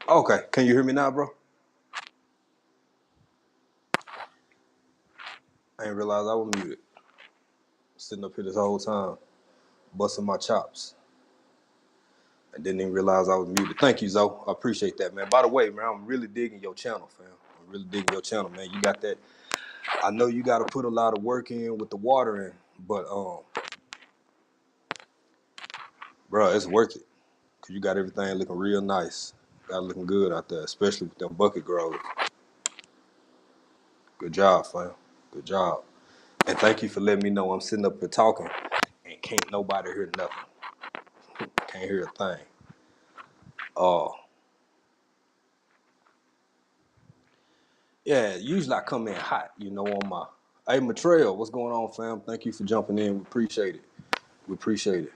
Okay, can you hear me now, bro? I didn't realize I was muted. Sitting up here this whole time, busting my chops. I didn't even realize I was muted. Thank you, Zoe. I appreciate that, man. By the way, man, I'm really digging your channel, fam. I'm really digging your channel, man. You got that. I know you got to put a lot of work in with the watering, but bro, it's worth it. Cause you got everything looking real nice. Got it looking good out there, especially with them bucket grows. Good job, fam. Good job. And thank you for letting me know I'm sitting up here talking and can't nobody hear nothing. Can't hear a thing. Uh, yeah, usually I come in hot, on my. Hey, Matrell, what's going on, fam? Thank you for jumping in. We appreciate it. We appreciate it.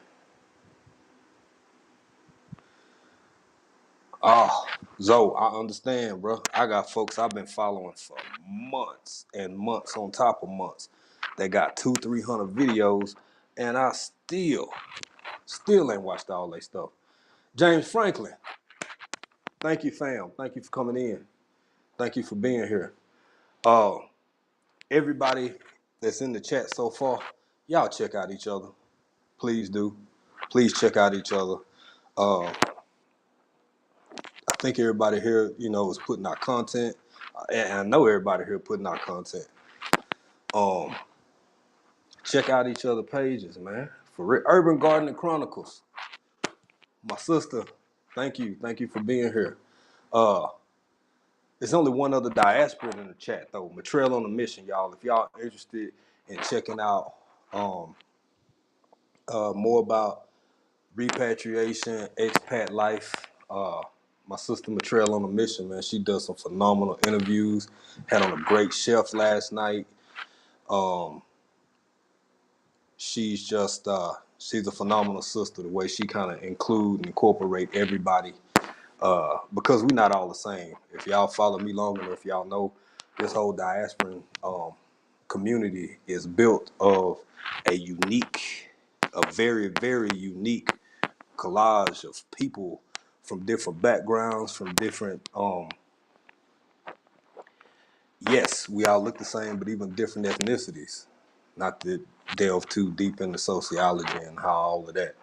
Oh, Zoe, I understand, bro. I got folks I've been following for months and months on top of months. They got 300 videos, and I still ain't watched all their stuff. James Franklin, thank you, fam. Thank you for coming in. Thank you for being here. Uh, everybody that's in the chat so far, y'all check out each other. Please do. Please check out each other. I think everybody here, is putting out content, and I know everybody here putting out content. Um, check out each other pages, man. Urban Gardening Chronicles. My sister, thank you for being here. Uh, there's only one other diaspora in the chat though. Matrell on a Mission, y'all. If y'all interested in checking out more about repatriation, expat life. My sister Matrell on a Mission, man. She does some phenomenal interviews. Had on a great chef last night. Um, she's a phenomenal sister. The way she kind of incorporate everybody, because we're not all the same. If y'all follow me long enough, y'all know this whole diasporan community is built of a very, very unique collage of people from different backgrounds, from different yes, we all look the same, but even different ethnicities. Not to delve too deep into sociology and how all of that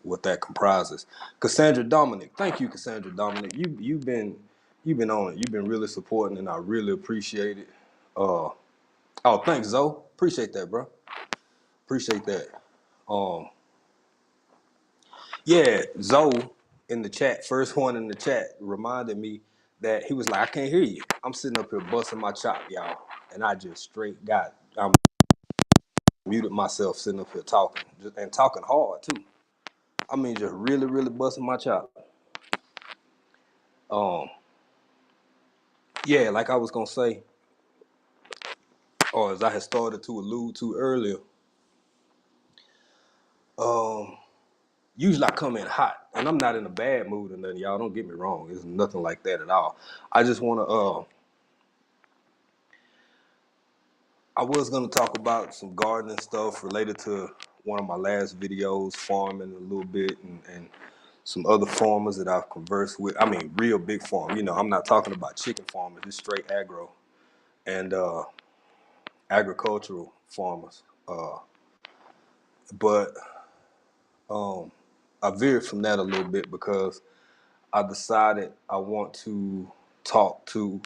what that comprises. Cassandra Dominic, thank you, Cassandra Dominic. You've been on it. You've been really supporting, and I really appreciate it. Oh, thanks, Zoe. Appreciate that, bro. Appreciate that. Um, Yeah, Zoe in the chat, first one in the chat, reminded me that he was like, I can't hear you. I'm sitting up here busting my chop, y'all. And I just I muted myself sitting up here talking, and talking hard too. I mean, just really, really busting my chop. Um, yeah, like I was gonna say, or as I had started to allude to earlier, um, usually I come in hot, and I'm not in a bad mood or nothing, y'all. Don't get me wrong. It's nothing like that at all. I just wanna I was gonna talk about some gardening stuff related to one of my last videos, farming a little bit, and some other farmers that I've conversed with. I mean, real big farm. I'm not talking about chicken farmers. It's straight agro and agricultural farmers. But I veered from that a little bit because I decided I want to talk to.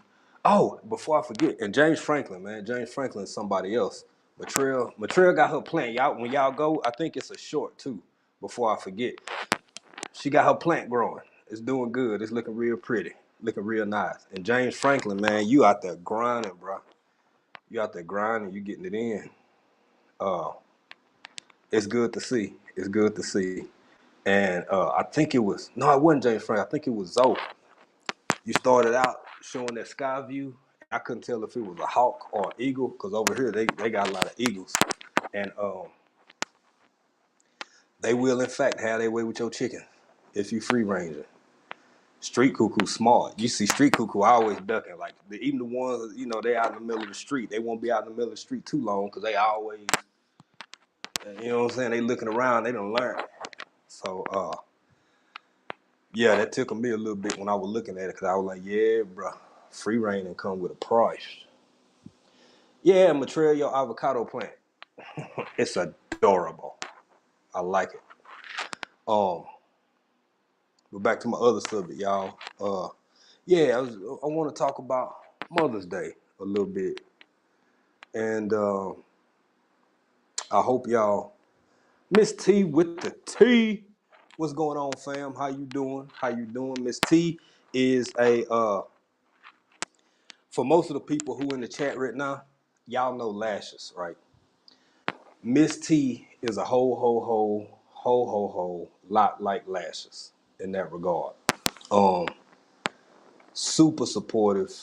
Oh, before I forget, and James Franklin, man, James Franklin is somebody else. Matrell got her plant. Y'all, when y'all go, I think it's a short too. Before I forget, she got her plant growing. It's doing good. It's looking real pretty, looking real nice. And James Franklin, man, you out there grinding, bro. You out there grinding. You getting it in. Uh, it's good to see. It's good to see. And I think it was no, it wasn't James Franklin. I think it was Zoe. You started out showing that sky view. I couldn't tell if it was a hawk or an eagle because over here they got a lot of eagles, and they will in fact have their way with your chicken if you free ranging. Street cuckoo smart. You see street cuckoo always ducking. Like even the ones they out in the middle of the street. They won't be out in the middle of the street too long because they always what I'm saying. They looking around. They don't learn. So Yeah, that tickled me a little bit when I was looking at it because I was like, yeah, bro, free reign and come with a price. Yeah, Montreal, your avocado plant. It's adorable. I like it. Um, but back to my other subject, y'all. Yeah, I want to talk about Mother's Day a little bit, and I hope y'all, Miss T with the T. What's going on, fam? How you doing? How you doing? Miss T is a for most of the people who in the chat right now, y'all know lashes, right? Miss T is a whole lot like lashes in that regard. Um, Super supportive.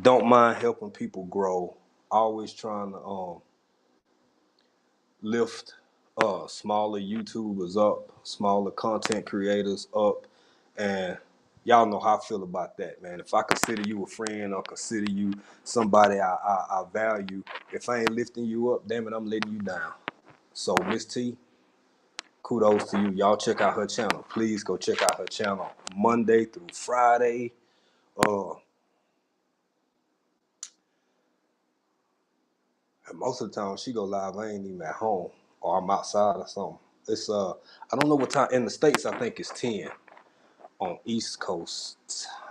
Don't mind helping people grow. Always trying to lift smaller YouTubers up, smaller content creators up, and y'all know how I feel about that, man. If I consider you a friend or consider you somebody I value, if I ain't lifting you up, damn it, I'm letting you down. So Miss T, kudos to you. Y'all check out her channel. Please go check out her channel Monday through Friday. And most of the time she go live, I ain't even at home or I'm outside or something. It's I don't know what time in the States. I think it's 10 on East Coast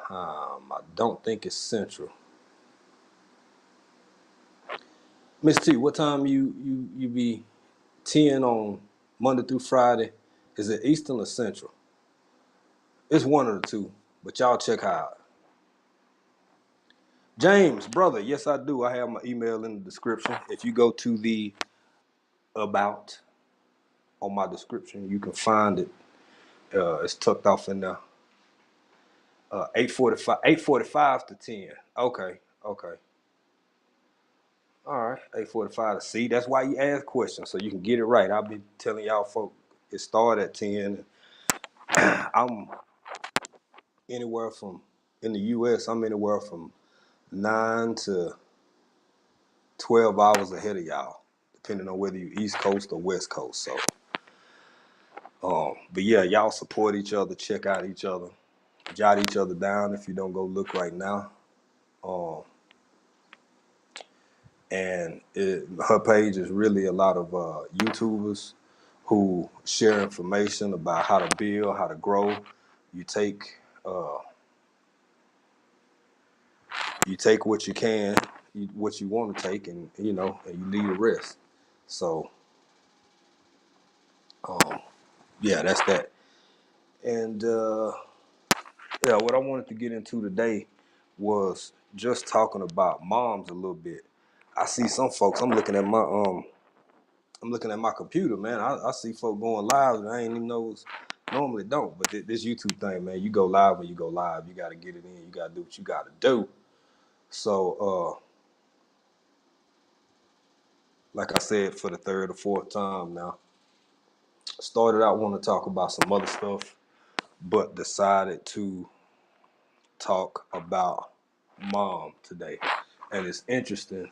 time. I don't think it's Central. Miss T, what time you be 10 on Monday through Friday? Is it Eastern or Central? It's one of the two, but y'all check her out. James, brother, yes I do. I have my email in the description. If you go to the about on my description, you can find it. It's tucked off in there. 8:45 to 10. Okay, okay. All right, 8:45 to see. That's why you ask questions so you can get it right. I'll be telling y'all folk it started at 10. I'm anywhere from in the US. I'm anywhere from 9 to 12 hours ahead of y'all, depending on whether you East Coast or West Coast. So, but yeah, y'all support each other, check out each other, jot each other down if you don't go look right now. And her page is really a lot of YouTubers who share information about how to build, how to grow. You take uh, you take what you can, what you want to take, and you know, and you leave the rest. So yeah, that's that. And yeah, what I wanted to get into today was just talking about moms a little bit. I see some folks. I'm looking at my computer, man. I see folk going live and I ain't even know normally don't. But this YouTube thing, man, you go live when you go live. You got to get it in. You got to do what you got to do. So, like I said, for the third or fourth time now, started out wanting to talk about some other stuff, but decided to talk about mom today. And it's interesting.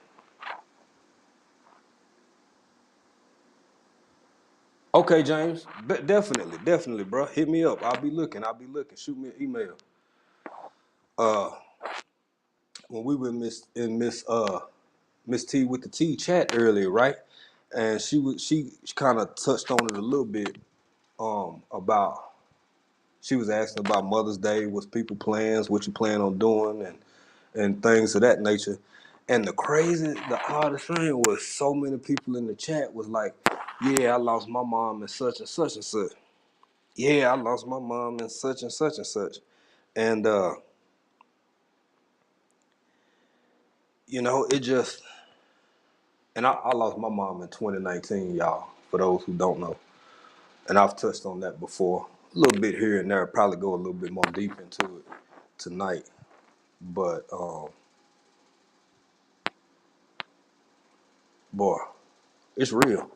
Okay, James, definitely, bro. Hit me up. I'll be looking. Shoot me an email. Uh, when we were in Miss T with the T chat earlier, right? And she kind of touched on it a little bit about she was asking about Mother's Day, what's people plans, what you plan on doing, and things of that nature. And the oddest thing was so many people in the chat was like, yeah, I lost my mom and such and such and such. Yeah, I lost my mom and such and such and such. And you know, it just and I lost my mom in 2019, y'all, for those who don't know. And I've touched on that before, a little bit here and there. Probably go a little bit more deep into it tonight. But boy, it's real.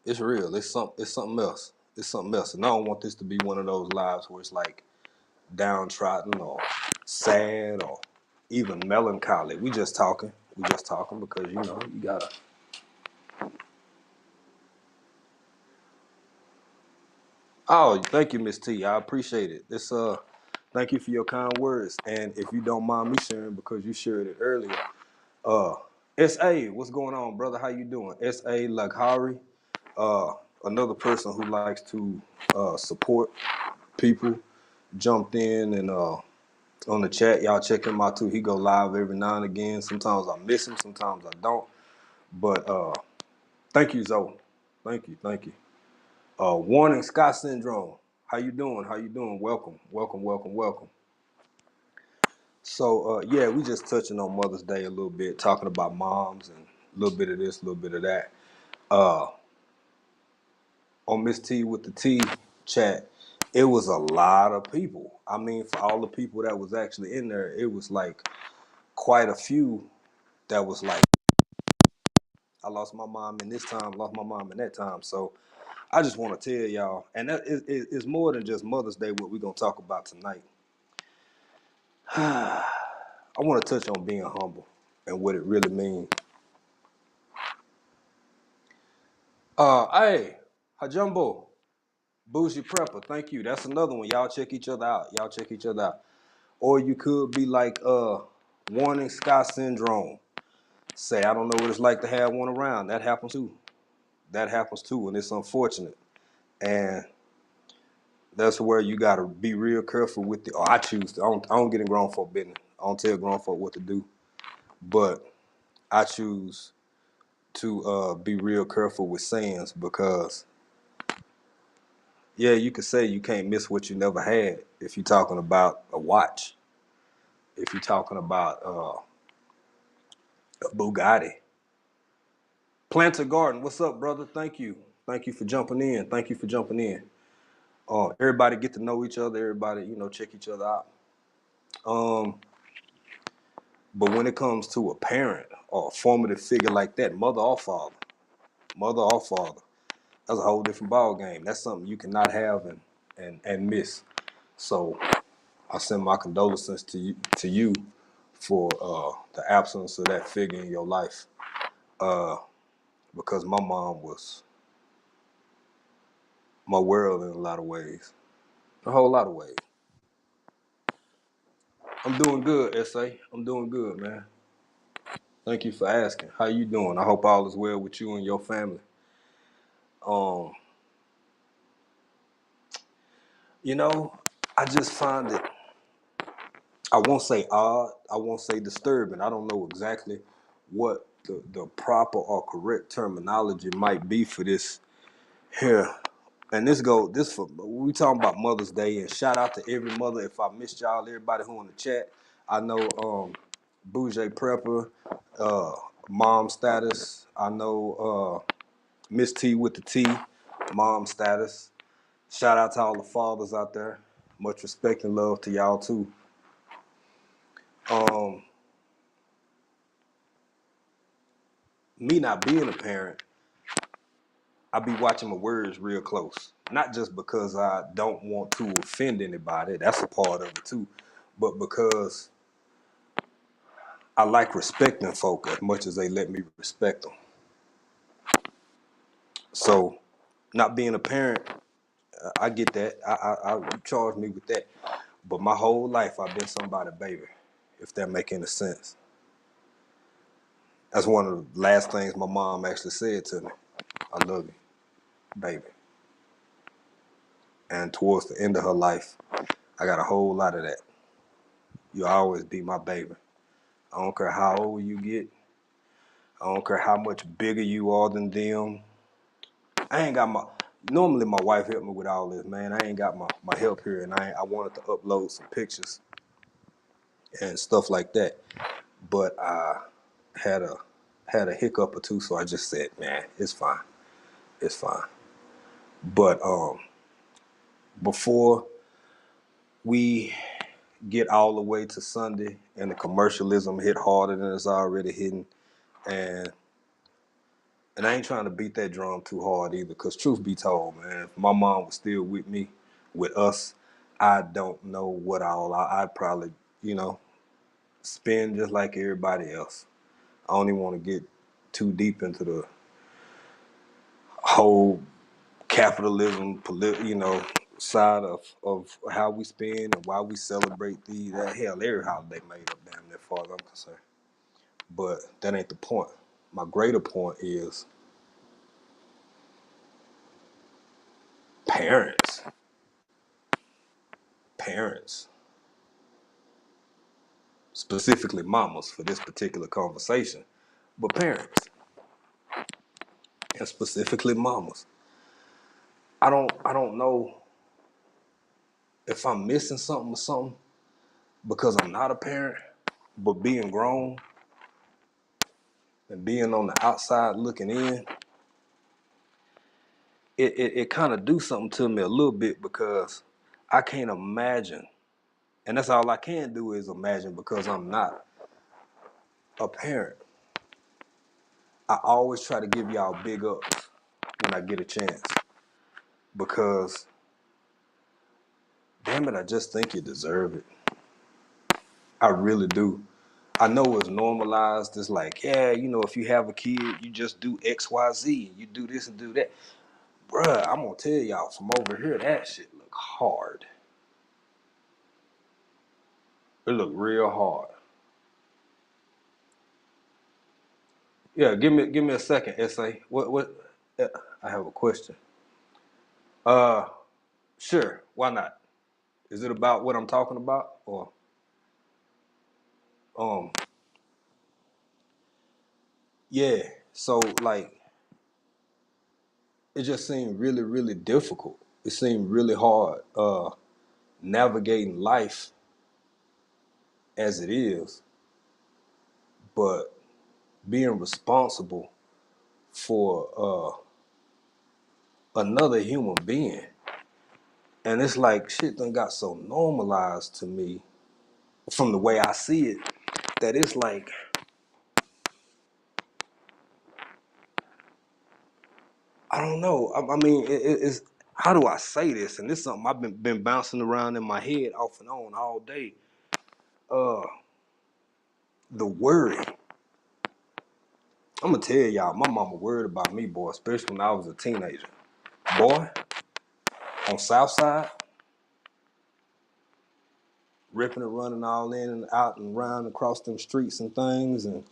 It's real. It's something else. It's something else. And I don't want this to be one of those lives where it's like downtrodden or sad or even melancholy. We just talking. We just talking because you know you gotta. Oh, thank you, Miss T. I appreciate it. Thank you for your kind words. And if you don't mind me sharing, because you shared it earlier, uh, S.A., what's going on, brother? How you doing? S.A. Laghari, uh, another person who likes to support people, jumped in and on the chat. Y'all check him out too. He go live every now and again. Sometimes I miss him, sometimes I don't. But thank you, Zoe. Thank you. Warning Scott syndrome. How you doing? How you doing? Welcome, welcome, welcome, welcome. So yeah, we just touching on Mother's Day a little bit, talking about moms and a little bit of this, a little bit of that. Uh, on Miss T with the T chat, it was a lot of people. I mean, for all the people that was actually in there, it was like quite a few that was like, I lost my mom in this time, lost my mom in that time. So I just want to tell y'all, and that is more than just Mother's Day, what we're going to talk about tonight. I want to touch on being humble and what it really means. Hey, Hajumbo, Bougie Prepper, thank you. That's another one. Y'all check each other out. Y'all check each other out. Or you could be like Warning Scott syndrome. Say, I don't know what it's like to have one around. That happens too. That happens too, and it's unfortunate. And that's where you gotta be real careful with the. Or I choose to. I don't get in grown folk business. I don't tell grown folk what to do. But I choose to be real careful with sayings because, yeah, you could say you can't miss what you never had if you're talking about a watch, if you're talking about a Bugatti. Planter Garden, what's up, brother? Thank you. Thank you for jumping in. Thank you for jumping in. Everybody get to know each other. Everybody, check each other out. But when it comes to a parent or a formative figure like that, mother or father, that's a whole different ball game. That's something you cannot have and miss. So I send my condolences to you for the absence of that figure in your life. Because my mom was my world in a lot of ways, a whole lot of ways. I'm doing good, SA. I'm doing good, man. Thank you for asking. How you doing? I hope all is well with you and your family. Um, you know, I just find it, I won't say odd, I won't say disturbing. I don't know exactly what the proper or correct terminology might be for this here. And this for, we talking about Mother's Day, and shout out to every mother. If I missed y'all, everybody who in the chat, I know Bougie Prepper, uh, Mom Status. I know Miss T with the T, Mom Status. Shout out to all the fathers out there. Much respect and love to y'all too. Um, Me not being a parent, I be watching my words real close. Not just because I don't want to offend anybody, that's a part of it too, but because I like respecting folk as much as they let me respect them. So, not being a parent, I get that. I charge me with that. But my whole life, I've been somebody's baby, if that make any sense. That's one of the last things my mom actually said to me. I love you, baby. And towards the end of her life, I got a whole lot of that. You'll always be my baby. I don't care how old you get. I don't care how much bigger you are than them. I ain't got my. Normally, my wife helped me with all this, man. I ain't got my help here, and I wanted to upload some pictures and stuff like that, but I had a had a hiccup or two, so I just said, man, it's fine, it's fine. But before we get all the way to Sunday and the commercialism hit harder than it's already hitting, and I ain't trying to beat that drum too hard either, because truth be told, man, if my mom was still with me, with us, I don't know what I'd probably, spend just like everybody else. I don't even want to get too deep into the whole capitalism, side of how we spend and why we celebrate that hell, every holiday made up damn near, as far as I'm concerned. But that ain't the point. My greater point is parents. Parents, specifically mamas for this particular conversation, but parents, and specifically mamas. I don't know if I'm missing something or something because I'm not a parent, but being grown and being on the outside looking in, it kind of do something to me a little bit because I can't imagine, and that's all I can do is imagine because I'm not a parent. I always try to give y'all big ups when I get a chance because, damn it, I just think you deserve it. I really do. I know it's normalized. It's like, yeah, if you have a kid, you just do X, Y, Z, and you do this and do that. Bruh, I'm gonna tell y'all from over here, that shit look hard. It look real hard. Yeah, give me a second, SA. What? I have a question. Uh, sure. Why not? Is it about what I'm talking about, or um? Yeah. So like, it just seemed really, really difficult. It seemed really hard. Navigating life as it is, but being responsible for another human being. And it's like shit done got so normalized to me from the way I see it that it's like, I don't know. I mean, it's, how do I say this? And this is something I've been bouncing around in my head off and on all day. Uh, the worry. I'm gonna tell y'all, my mama worried about me, boy, especially when I was a teenager. Boy, on Southside, ripping and running all in and out and around across them streets and things, and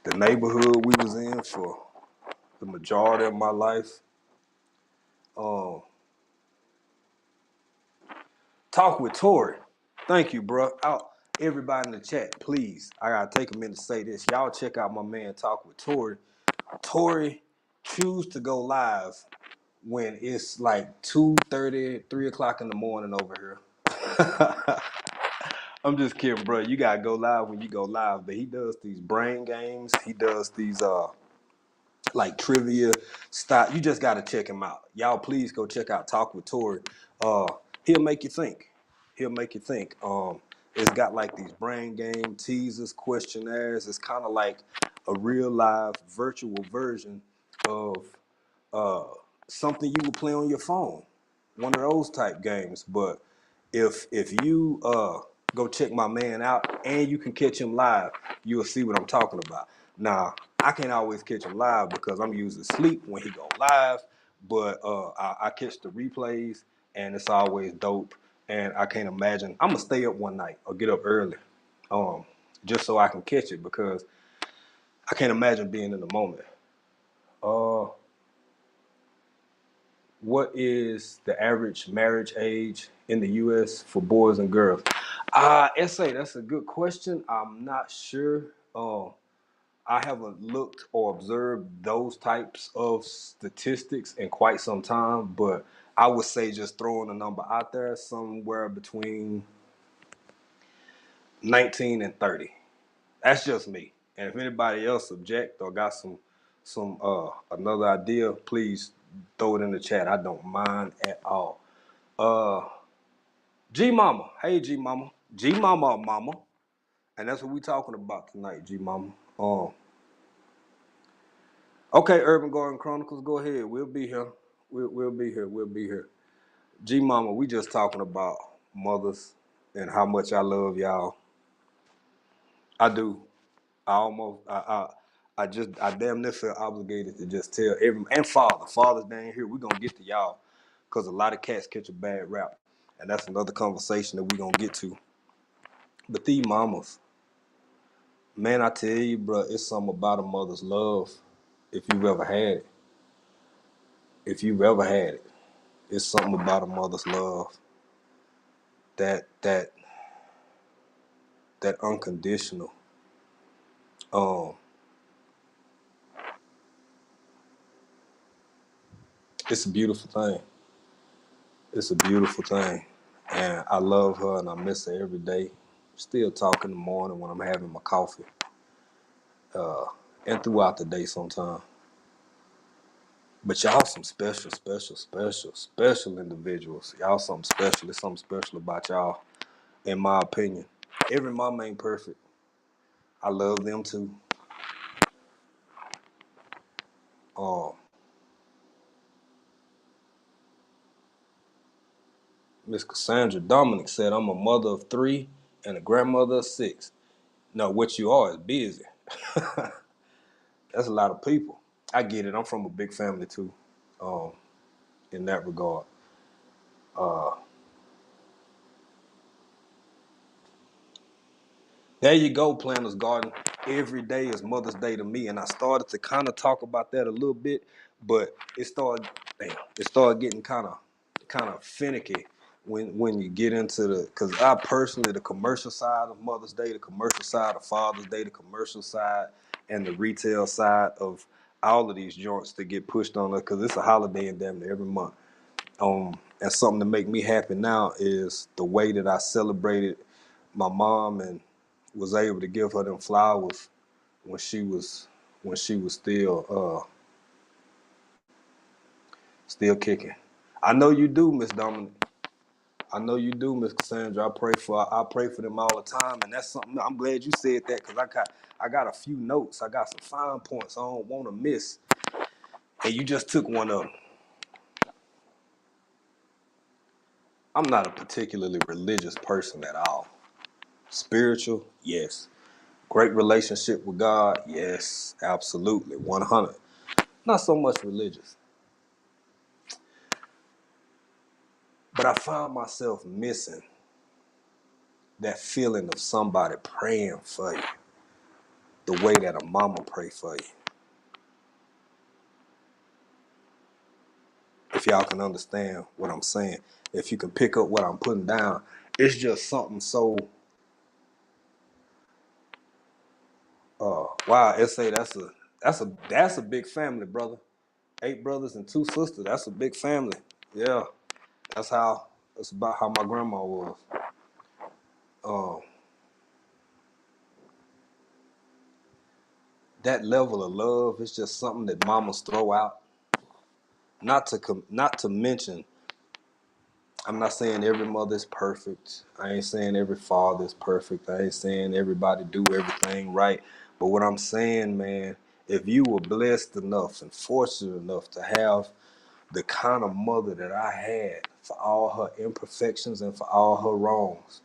the neighborhood we was in for the majority of my life. Um, Talk with Tori. Thank you, bro. Everybody in the chat, please. I gotta take a minute to say this. Y'all check out my man Talk with Tori. Tori choose to go live when it's like 2:30, 3 o'clock in the morning over here. I'm just kidding, bro. You gotta go live when you go live. But he does these brain games. He does these like trivia style. You just gotta check him out. Y'all please go check out Talk with Tori. Uh he'll make you think. He'll make you think. It's got like these brain game teasers, questionnaires. It's kind of like a real live virtual version of uh something you would play on your phone. One of those type games. But if you go check my man out and you can catch him live, you'll see what I'm talking about. Now, I can't always catch him live because I'm usually asleep when he go live, but I catch the replays and it's always dope. And I can't imagine I'm gonna stay up one night or get up early, um, just so I can catch it because I can't imagine being in the moment. Uh, what is the average marriage age in the U.S. for boys and girls? SA, that's a good question. I'm not sure. I haven't looked or observed those types of statistics in quite some time, but I would say just throwing a number out there, somewhere between 19 and 30. That's just me. And if anybody else object or got some another idea, please throw it in the chat. I don't mind at all. Uh G Mama. Hey G Mama. G Mama Mama. And that's what we talking about tonight, G Mama. Okay, Urban Garden Chronicles, go ahead. We'll be here. We'll be here. We'll be here. G Mama, we just talking about mothers and how much I love y'all. I do. I almost I damn near feel obligated to just tell every and father. Father's Day ain't here. We're gonna get to y'all. because a lot of cats catch a bad rap, and that's another conversation that we're gonna get to. But these mamas, man, I tell you, bro, it's something about a mother's love. If you've ever had it, if you've ever had it, it's something about a mother's love that that that unconditional. Um, it's a beautiful thing. It's a beautiful thing, and I love her and I miss her every day. Still talk in the morning when I'm having my coffee, and throughout the day sometimes. But y'all some special, special, special, special individuals. Y'all something special. There's something special about y'all, in my opinion. Every mom ain't perfect. I love them too. Um, Miss Cassandra Dominic said, I'm a mother of 3 and a grandmother of 6. No, what you are is busy. That's a lot of people. I get it. I'm from a big family too, um, in that regard. There you go, Planner's Garden. Every day is Mother's Day to me, and I started to kind of talk about that a little bit, but it started getting kind of finicky when you get into because I personally, the commercial side of Mother's Day, the commercial side of Father's Day, the commercial side, and the retail side of all of these joints that get pushed on us because it's a holiday in damn near every month. And something to make me happy now is the way that I celebrated my mom and was able to give her them flowers when she was still kicking. I know you do, Miss Dominic. I know you do, Miss Cassandra. I pray for them all the time, and that's something. I'm glad you said that because I got a few notes. I got some fine points I don't want to miss, and you just took one of them. I'm not a particularly religious person at all. Spiritual, yes. Great relationship with God, yes, absolutely, 100. Not so much religious, but I found myself missing that feeling of somebody praying for you, the way that a mama pray for you. If y'all can understand what I'm saying, if you can pick up what I'm putting down, it's just something so. Wow, SA, that's a big family, brother. 8 brothers and 2 sisters. That's a big family. Yeah, that's about how my grandma was. Um, that level of love is just something that mamas throw out. Not to mention, I'm not saying every mother is perfect. I ain't saying every father is perfect. I ain't saying everybody do everything right. But what I'm saying, man, if you were blessed enough and fortunate enough to have the kind of mother that I had, for all her imperfections and for all her wrongs,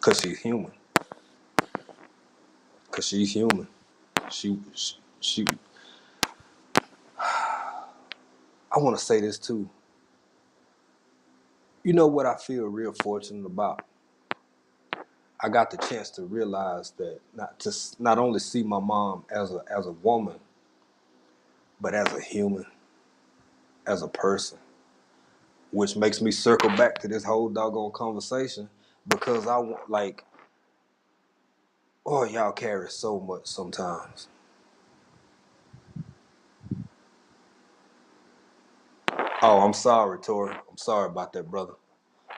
cause she's human. Cause she's human. She I want to say this too. You know what I feel real fortunate about? I got the chance to realize that not only see my mom as a woman, but as a human, as a person, which makes me circle back to this whole doggone conversation because I want oh, y'all carry so much sometimes. Oh, I'm sorry, Tori. I'm sorry about that, brother.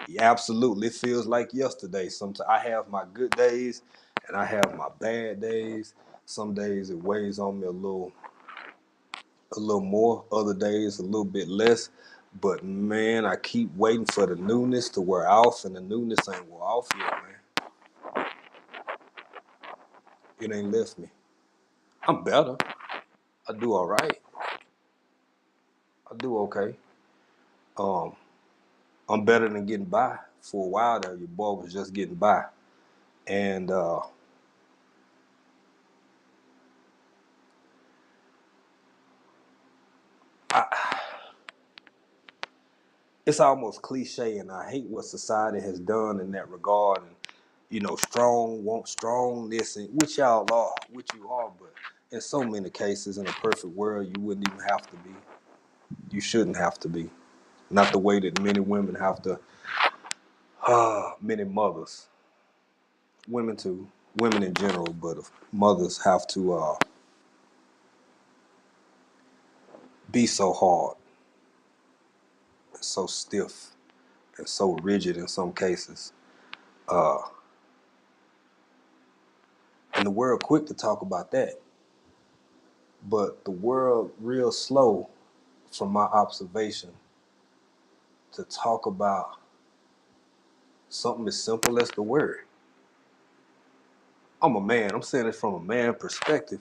Yeah, absolutely. It feels like yesterday. Sometimes I have my good days and I have my bad days. Some days it weighs on me a little more, other days a little bit less. But man, I keep waiting for the newness to wear off, and the newness ain't wore off yet, man. It ain't left me. I'm better. I do all right. I do okay. Um, I'm better than getting by. For a while there, your boy was just getting by, and it's almost cliche, and I hate what society has done in that regard. And strong want strongness, and which y'all are, which you are, but in so many cases, in a perfect world, you wouldn't even have to be. You shouldn't have to be. Not the way that many women have to. Many mothers, women too, women in general, but mothers have to be so hard, and so stiff, and so rigid in some cases. Uh, and the world quick to talk about that, but the world real slow, from my observation, to talk about something as simple as the word. I'm a man. I'm saying it from a man perspective.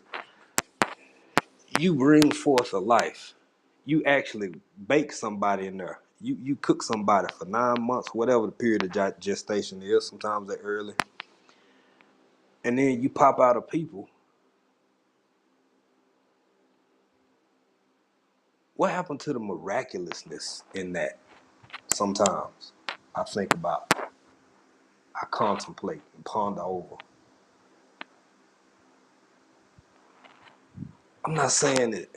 You bring forth a life. You actually bake somebody in there. You cook somebody for 9 months, whatever the period of gestation is. Sometimes they're early, and then you pop out of people. What happened to the miraculousness in that? Sometimes I think about, I contemplate and ponder over. I'm not saying it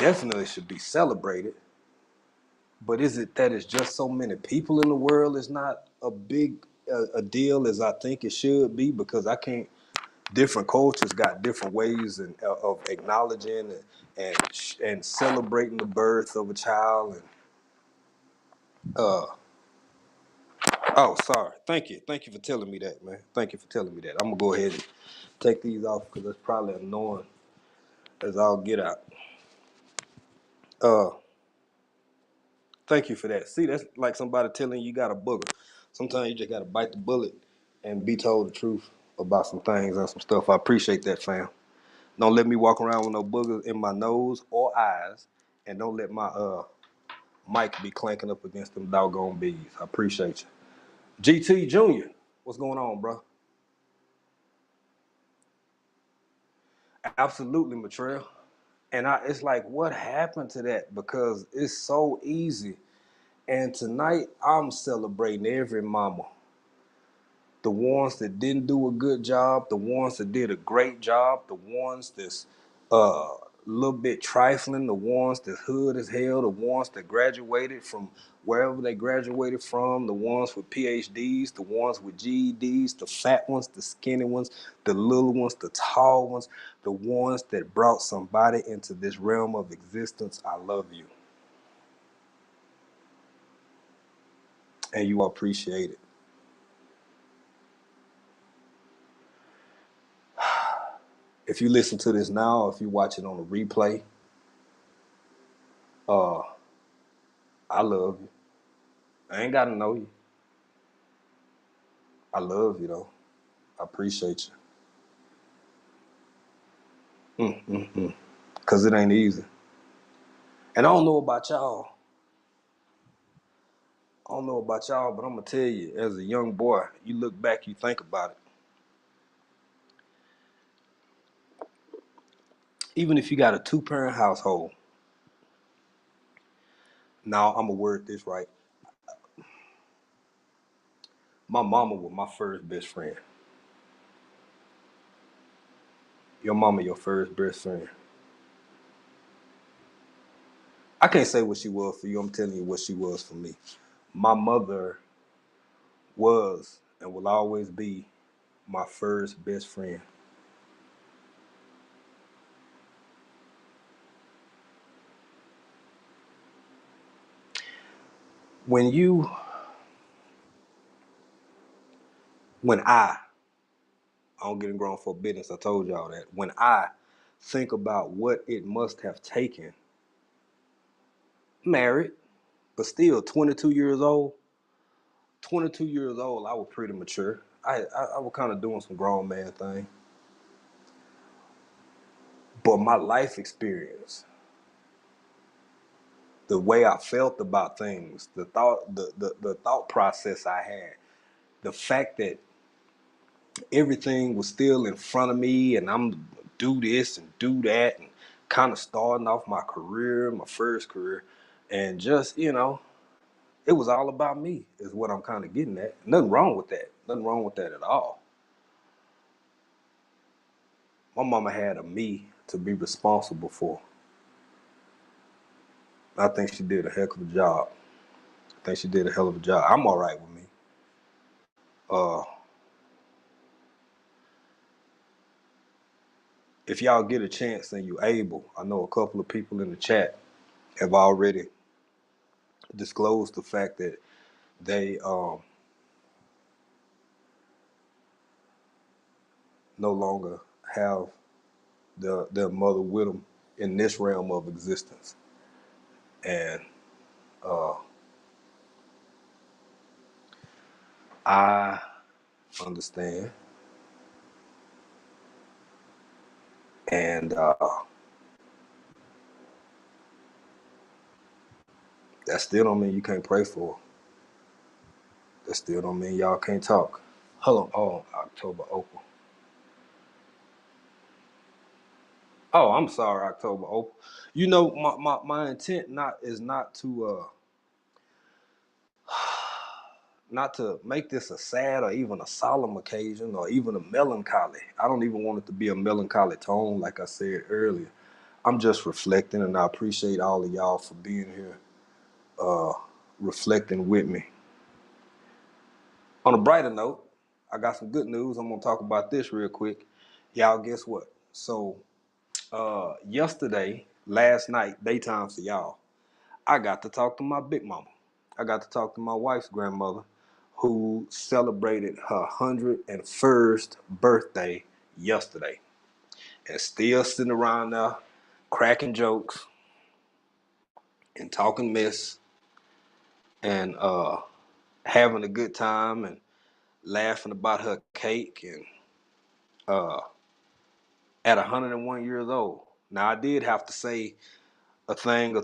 definitely should be celebrated, but is it that it's just so many people in the world is not a big a deal as I think it should be? Because I can't. Different cultures got different ways of acknowledging and celebrating the birth of a child. And oh, sorry. Thank you for telling me that, man. Thank you for telling me that. I'm gonna go ahead and take these off because it's probably annoying as I'll get out. Uh, Thank you for that. See, that's like somebody telling you got a booger. Sometimes you just gotta bite the bullet and be told the truth about some things and some stuff. I appreciate that, fam. Don't let me walk around with no boogers in my nose or eyes, and don't let my mic be clanking up against them doggone bees. I appreciate you. GT Junior, what's going on, bro? Absolutely, Matrell. And it's like, what happened to that? Because it's so easy. And tonight, I'm celebrating every mama. The ones that didn't do a good job, the ones that did a great job, the ones that's a little bit trifling, the ones that's hood as hell, the ones that graduated from wherever they graduated from, the ones with PhDs, the ones with GEDs, the fat ones, the skinny ones, the little ones, the tall ones, the ones that brought somebody into this realm of existence. I love you. And you appreciate it. If you listen to this now, if you watch it on a replay, uh, I love you. I ain't gotta know you. I love you though. I appreciate you. Cause it ain't easy. And I don't know about y'all. I don't know about y'all, but I'm gonna tell you, as a young boy, you look back, you think about it. Even if you got a 2-parent household, now I'm gonna word this right. My mama was my first best friend. Your mama, your first best friend. I can't say what she was for you. I'm telling you what she was for me. My mother was and will always be my first best friend. When you, when I don't get in grown for business. I told y'all that. When I think about what it must have taken, married, but still 22 years old. 22 years old, I was pretty mature. I was kind of doing some grown man thing. But my life experience, the way I felt about things, the thought process I had, the fact that everything was still in front of me and I'm do this and do that and kind of starting off my career, my first career, and just, It was all about me, is what I'm kind of getting at. Nothing wrong with that. Nothing wrong with that at all. My mama had a me to be responsible for. I think she did a heck of a job. I think she did a hell of a job. I'm all right with me. Uh, if y'all get a chance and you're able, I know a couple of people in the chat have already disclosed the fact that they no longer have their mother with them in this realm of existence. And uh, I understand. And that still don't mean you can't pray for her. That still don't mean y'all can't talk. Hold on. Oh, October Opal. Oh, I'm sorry, October Opal. You know, my intent is not to not to make this a sad or even a solemn occasion or even a melancholy. I don't even want it to be a melancholy tone, like I said earlier. I'm just reflecting, and I appreciate all of y'all for being here, reflecting with me. On a brighter note, I got some good news. I'm gonna talk about this real quick. Y'all, guess what? So, yesterday, last night, daytime for y'all, I got to talk to my big mama. I got to talk to my wife's grandmother, who celebrated her 101st birthday yesterday, and still sitting around there cracking jokes and talking mess and having a good time and laughing about her cake and uh, at 101 years old. Now I did have to say a thing or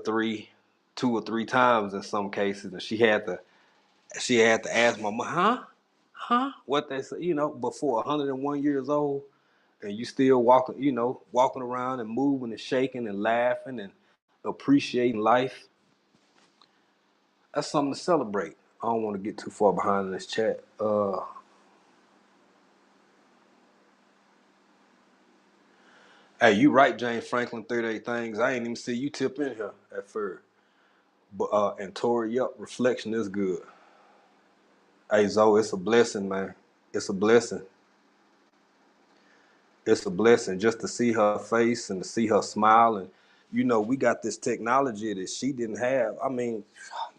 two or three times in some cases, and she had to ask my mom, huh, what they say, before 101 years old, and you still walking, walking around and moving and shaking and laughing and appreciating life. That's something to celebrate. I don't want to get too far behind in this chat. Hey, you right, James Franklin, 38 things. I ain't even see you tip in here at first. But and Tori, yup, reflection is good. Hey Zoe, it's a blessing, man. It's a blessing. It's a blessing just to see her face and to see her smile. And we got this technology that she didn't have. I mean,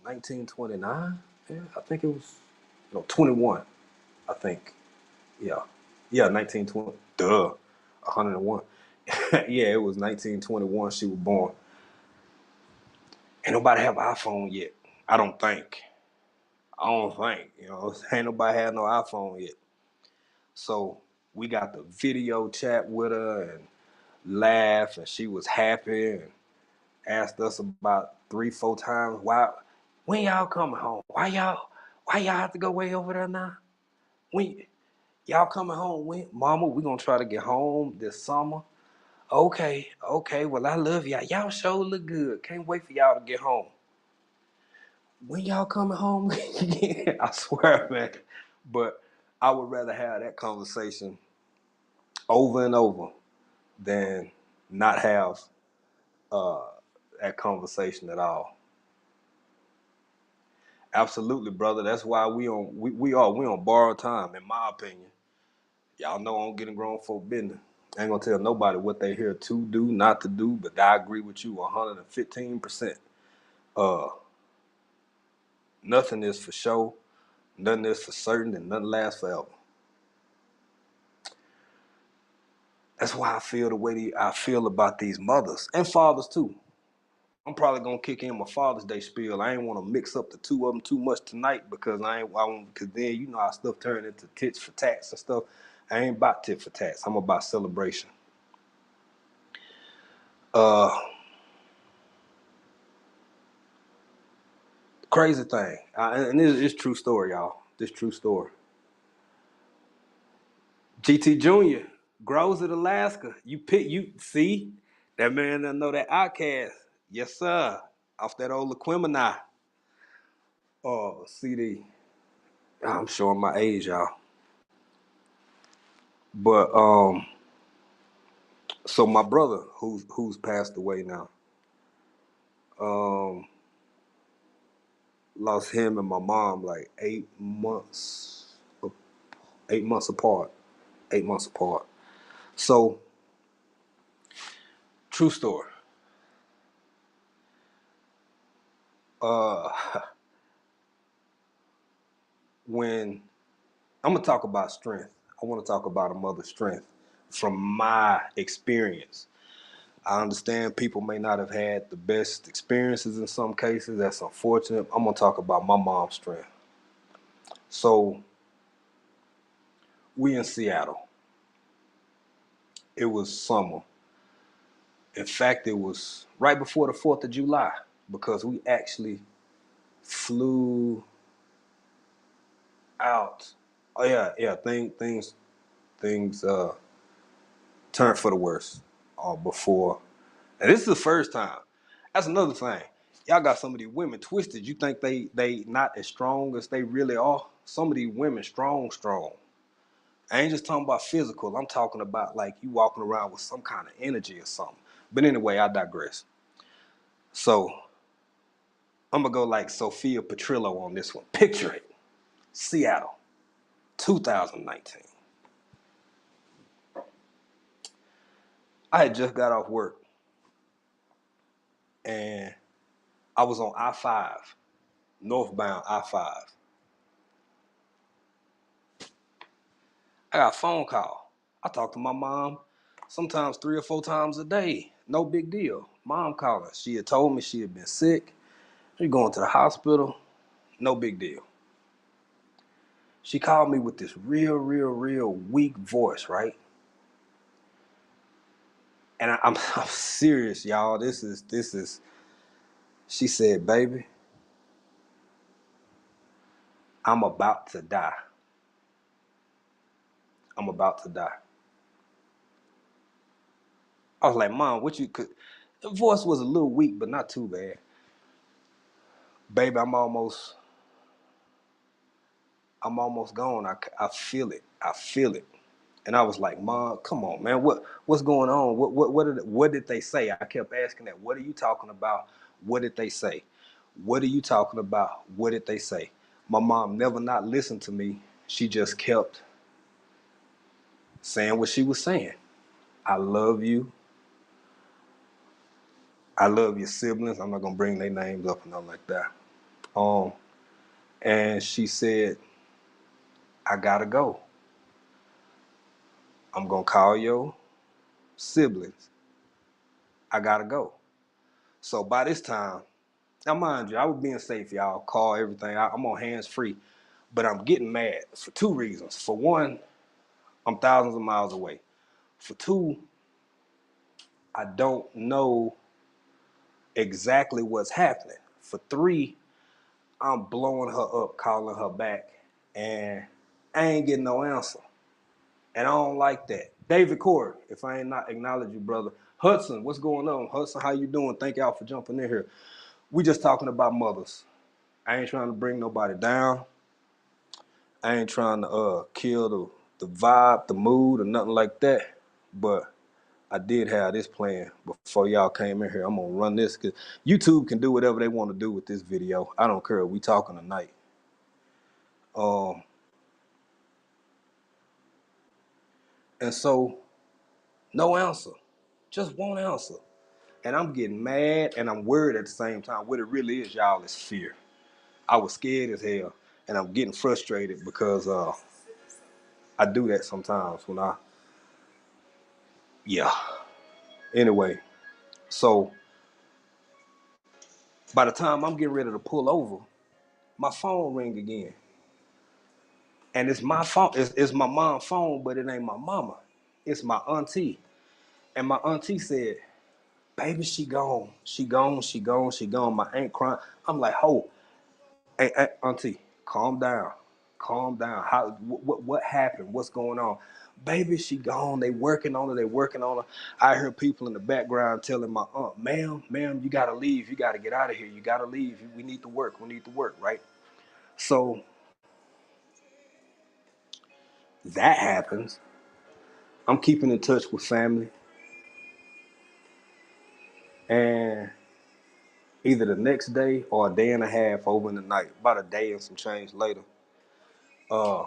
1929. Yeah, I think it was 21. I think. Yeah, yeah, 1920. Duh, 101. Yeah, it was 1921. She was born. Ain't nobody have an iPhone yet. I don't think. I don't think. Ain't nobody had no iPhone yet. So we got the video chat with her and laugh, and she was happy and asked us about 3-4 times, when y'all coming home? Why y'all have to go way over there now? When y'all coming home? When? Mama, we gonna try to get home this summer. Okay, well I love y'all. Y'all sure look good. Can't wait for y'all to get home. When y'all coming home? I swear, man. But I would rather have that conversation over and over than not have uh, that conversation at all. Absolutely, brother. That's why we on borrowed time, in my opinion. Y'all know I'm getting grown folk business. I ain't gonna tell nobody what they here to do, not to do, but I agree with you 115%. Uh, Nothing is for show, nothing is for certain, and nothing lasts forever. That's why I feel the way I feel about these mothers and fathers too. I'm probably gonna kick in my Father's Day spiel. I ain't want to mix up the two of them too much tonight because because then how stuff turn into tits for tats and stuff. I ain't about tit for tats. I'm about celebration. Uh, Crazy thing, and it's true story, y'all. This true story. GT Junior grows in Alaska. You see that man that know that outcast. Yes, sir. Off that old Laquimini. CD. I'm showing my age, y'all. But so my brother, who's passed away now, um, lost him and my mom like 8 months, 8 months apart. 8 months apart. So, true story. Uh, when I'm gonna talk about strength, I want to talk about a mother's strength from my experience. I understand people may not have had the best experiences in some cases. That's unfortunate. I'm gonna talk about my mom's strength. So we in Seattle. It was summer. In fact, it was right before the 4th of July because we actually flew out. Oh yeah. Things turned for the worse before. And this is the first time. That's another thing. Y'all got some of these women twisted. You think they not as strong as they really are. Some of these women strong. I ain't just talking about physical. I'm talking about like you walking around with some kind of energy or something. But anyway, I digress. So I'm gonna go like Sophia Petrillo on this one. Picture it. Seattle, 2019. I had just got off work and I was on I-5, northbound I-5. I got a phone call. I talk to my mom sometimes 3 or 4 times a day. No big deal. Mom calling. She had told me she had been sick. She going to the hospital. No big deal. She called me with this real weak voice, right? And I'm serious, y'all. This is. She said, "Baby, I'm about to die. I'm about to die." I was like, "Mom, what you could?" The voice was a little weak, but not too bad. Baby, I'm almost gone. I feel it. I feel it. And I was like, Mom, come on, man. What's going on? What did they say? I kept asking that. What are you talking about? What did they say? What are you talking about? What did they say? My mom never not listened to me. She just kept saying what she was saying. I love you. I love your siblings. I'm not gonna bring their names up or nothing like that. Um, and she said, I gotta go. I'm gonna call your siblings. I gotta go. So by this time, now mind you, I was being safe, y'all. Call everything. I'm on hands free, but I'm getting mad for two reasons. For one, I'm thousands of miles away. For two, I don't know exactly what's happening. For three, I'm blowing her up, calling her back, and I ain't getting no answer. And I don't like that. David Corey, if I ain't not acknowledge you, brother. Hudson, what's going on? Hudson, how you doing? Thank y'all for jumping in here. We just talking about mothers. I ain't trying to bring nobody down. I ain't trying to kill the vibe, the mood, or nothing like that. But I did have this plan before y'all came in here. I'm gonna run this because YouTube can do whatever they want to do with this video. I don't care. We talking tonight. Um, and so no answer, just one answer. And I'm getting mad and I'm worried at the same time. What it really is, y'all, is fear. I was scared as hell, and I'm getting frustrated because I do that sometimes when yeah. Anyway, so by the time I'm getting ready to pull over, my phone ring again. And it's my phone. It's my mom's phone, but it ain't my mama. It's my auntie. And my auntie said, baby, she gone. She gone, she gone, she gone. My aunt crying. I'm like, ho, hey, auntie, calm down. Calm down. What happened? What's going on? Baby, she gone. They working on her. They working on her. I heard people in the background telling my aunt, ma'am, you gotta leave. You gotta get out of here. You gotta leave. We need to work. We need to work, right? So that happens. I'm keeping in touch with family, and either the next day or a day and a half over in the night, about a day and some change later, uh,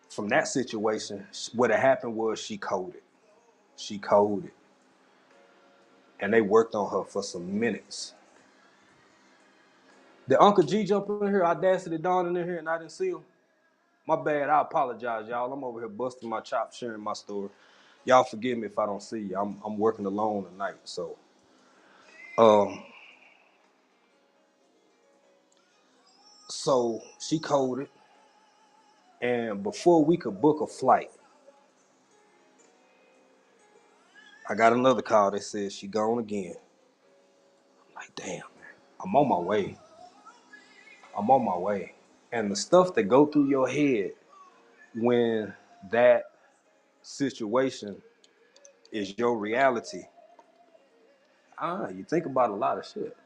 from that situation, what had happened was she coded. She coded. And they worked on her for some minutes. Did Uncle G jump in here? Audacity Dawn in here and I didn't see him? My bad. I apologize, y'all. I'm over here busting my chops, sharing my story. Y'all forgive me if I don't see you. I'm working alone tonight. Um, so she coded. And before we could book a flight, I got another call that says she gone again. I'm like, damn, man. I'm on my way. I'm on my way. And the stuff that go through your head when that situation is your reality. You think about a lot of shit.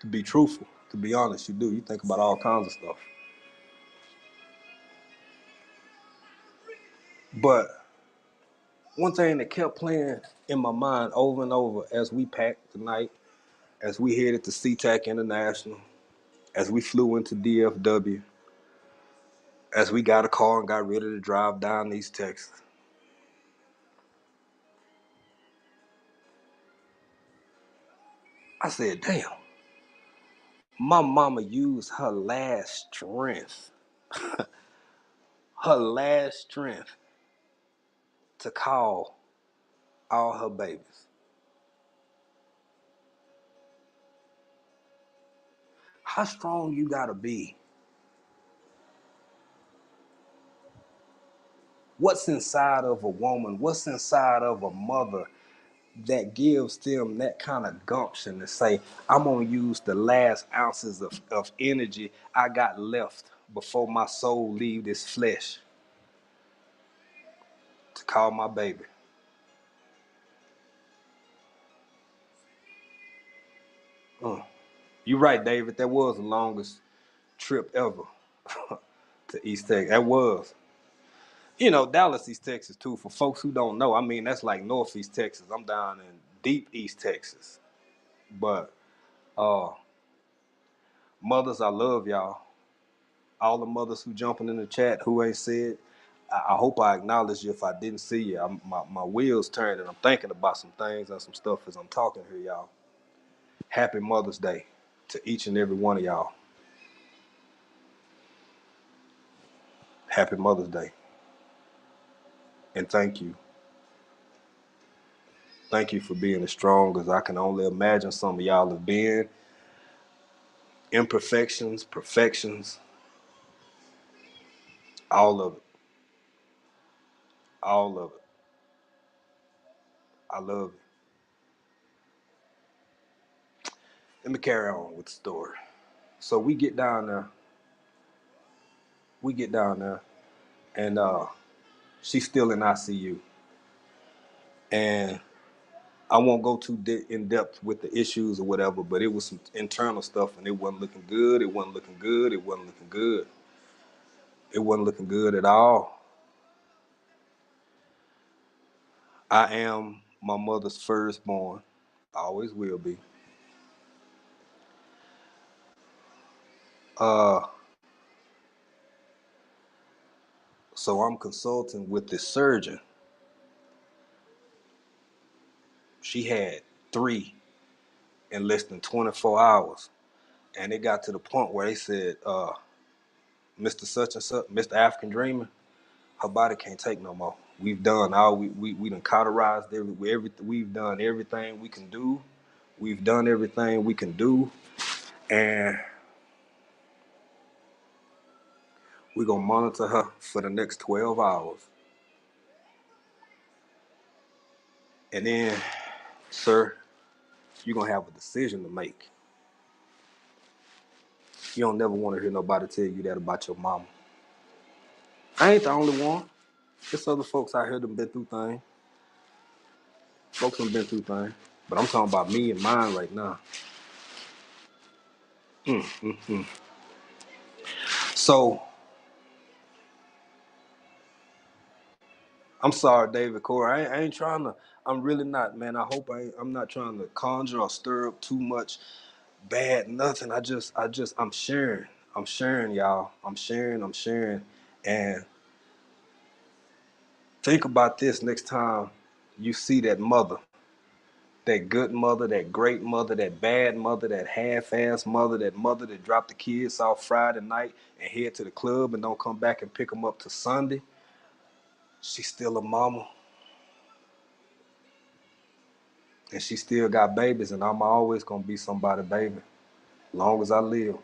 To be truthful, to be honest, you do. You think about all kinds of stuff. But one thing that kept playing in my mind over and over as we packed tonight, as we headed to SeaTac International, as we flew into DFW, as we got a car and got ready to drive down East Texas. I said, damn, my mama used her last strength, her last strength to call all her babies. How strong you gotta be? What's inside of a woman? What's inside of a mother that gives them that kind of gumption to say, I'm gonna use the last ounces of energy I got left before my soul leave this flesh to call my baby? You're right, David. That was the longest trip ever to East Texas. That was. You know, Dallas, East Texas, too. For folks who don't know, I mean, that's like Northeast Texas. I'm down in deep East Texas. But uh, mothers, I love y'all. All the mothers who jumping in the chat who ain't said, I hope I acknowledge you if I didn't see you. My wheels turned and I'm thinking about some things and some stuff as I'm talking here, y'all. Happy Mother's Day to each and every one of y'all. Happy Mother's Day. And thank you. Thank you for being as strong as I can only imagine some of y'all have been. Imperfections, perfections, all of it. All of it. I love it. Let me carry on with the story. So we get down there. We get down there, and she's still in ICU. And I won't go too in depth with the issues or whatever, but it was some internal stuff, and it wasn't looking good. It wasn't looking good. It wasn't looking good. It wasn't looking good at all. I am my mother's firstborn. I always will be. Uh, so I'm consulting with this surgeon. She had 3 in less than 24 hours. And it got to the point where they said, Mr. Such and Such, Mr. African Dreamer, her body can't take no more. We've done all we done cauterized we've done everything we can do. We've done everything we can do. And we're gonna monitor her for the next 12 hours. And then, sir, you're gonna have a decision to make. You don't never want to hear nobody tell you that about your mama. I ain't the only one. There's other folks out here that been through things. Folks done been through things. But I'm talking about me and mine right now. So I'm sorry, David Corey. I ain't trying to. I'm really not, man. I hope I'm not trying to conjure or stir up too much bad nothing. I'm sharing. I'm sharing, y'all. I'm sharing. And think about this next time you see that mother, that good mother, that great mother, that bad mother, that half-ass mother, that mother that dropped the kids off Friday night and head to the club and don't come back and pick them up to Sunday. She's still a mama, and she still got babies, and I'm always gonna be somebody baby, long as I live.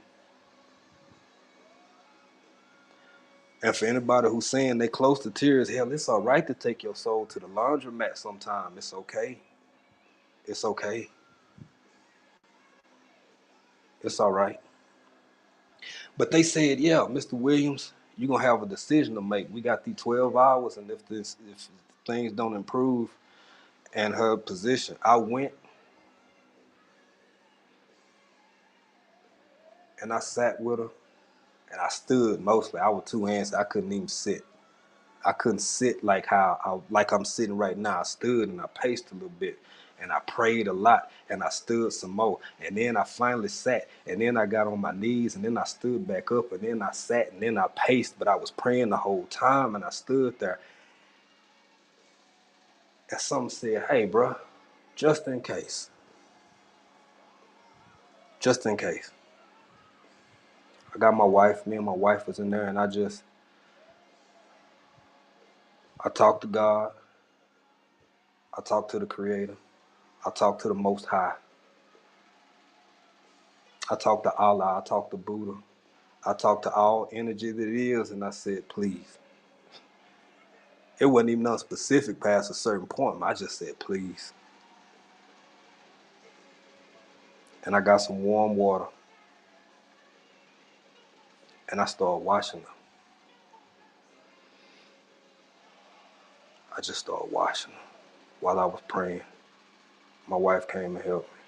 And for anybody who's saying they close to tears, hell, it's all right to take your soul to the laundromat sometime. It's okay. It's okay. It's all right. But they said, yeah, Mr. Williams, you're gonna have a decision to make. We got these 12 hours, and if things don't improve and her position, I went and I sat with her and I stood mostly. I was two hands, I couldn't even sit. I couldn't sit like I'm sitting right now. I stood and I paced a little bit and I prayed a lot and I stood some more. And then I finally sat and then I got on my knees and then I stood back up and then I sat and then I paced, but I was praying the whole time and I stood there. And something said, hey, bro, just in case, just in case. I got my wife, me and my wife was in there and I talked to God. I talked to the Creator. I talked to the Most High. I talked to Allah. I talked to Buddha. I talked to all energy that is, and I said, please. It wasn't even nothing specific past a certain point. I just said, please. And I got some warm water, and I started washing her. I just started washing her while I was praying. My wife came and helped me.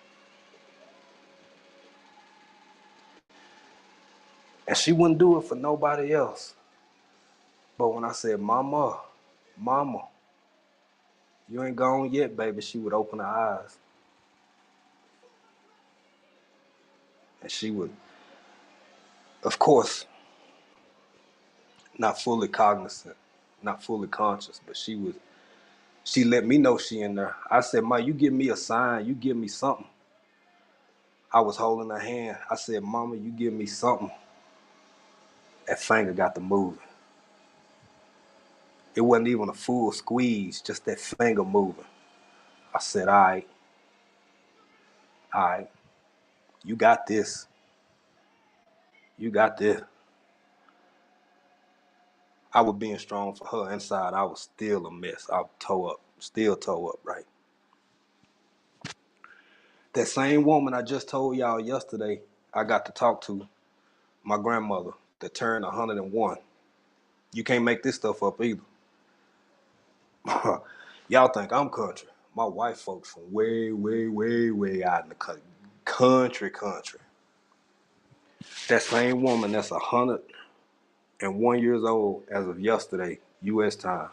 And she wouldn't do it for nobody else. But when I said, Mama, Mama, you ain't gone yet, baby, she would open her eyes. And she would, of course, not fully cognizant, not fully conscious, but she let me know she in there. I said, Ma, you give me a sign, you give me something. I was holding her hand. I said, Mama, you give me something. That finger got to moving. It wasn't even a full squeeze, just that finger moving. I said, all right, you got this. You got this. I was being strong for her. Inside, I was still a mess. I was still toe up, right? That same woman I just told y'all yesterday, I got to talk to, my grandmother that turned 101. You can't make this stuff up either. Y'all think I'm country. My white folks from way, way, way, way out in the country. Country. That same woman that's 101 years old as of yesterday, U.S. time.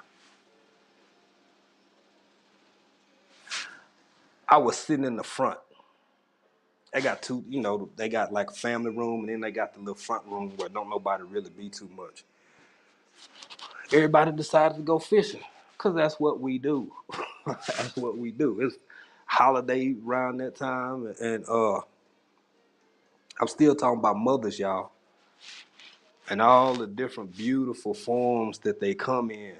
I was sitting in the front. They got two, they got like a family room and then they got the little front room where don't nobody really be too much. Everybody decided to go fishing because that's what we do. That's what we do. It's holiday around that time and I'm still talking about mothers, y'all, and all the different beautiful forms that they come in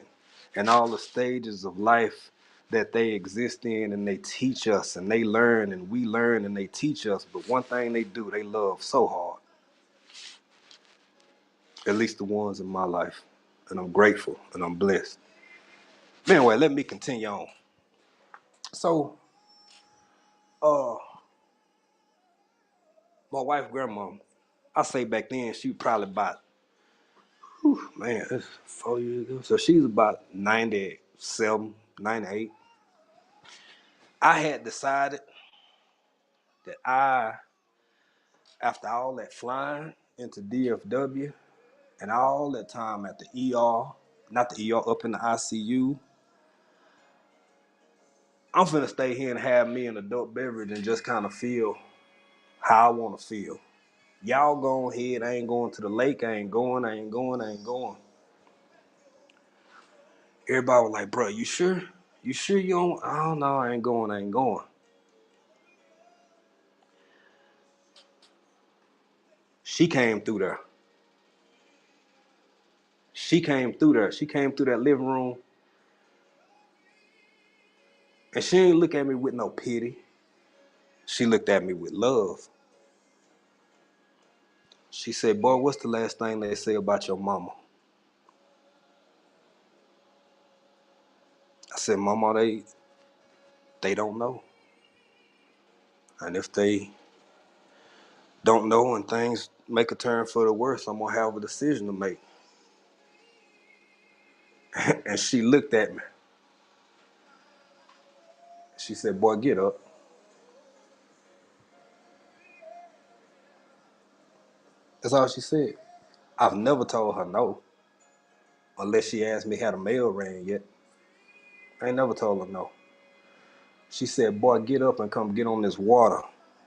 and all the stages of life that they exist in and they teach us and they learn and we learn and they teach us. But one thing they do, they love so hard, at least the ones in my life. And I'm grateful and I'm blessed. Anyway, let me continue on. So, uh, my wife, grandma, I say back then she was probably about, man, it's 4 years ago. So she's about 97, 98. I had decided that after all that flying into DFW and all that time at the ER, not the ER, up in the ICU, I'm finna stay here and have me an adult beverage and just kind of feel how I want to feel. Y'all go ahead. I ain't going to the lake. I ain't going. Everybody was like, bro, you sure? You sure you don't? I don't know. I ain't going. She came through there. She came through that living room. And she ain't look at me with no pity. She looked at me with love. She said, boy, what's the last thing they say about your mama? I said, mama, they don't know. And if they don't know and things make a turn for the worse, I'm going to have a decision to make. And she looked at me. She said, boy, get up. That's all she said. I've never told her no, unless she asked me had a mail ran yet. I ain't never told her no. She said, boy, get up and come get on this water,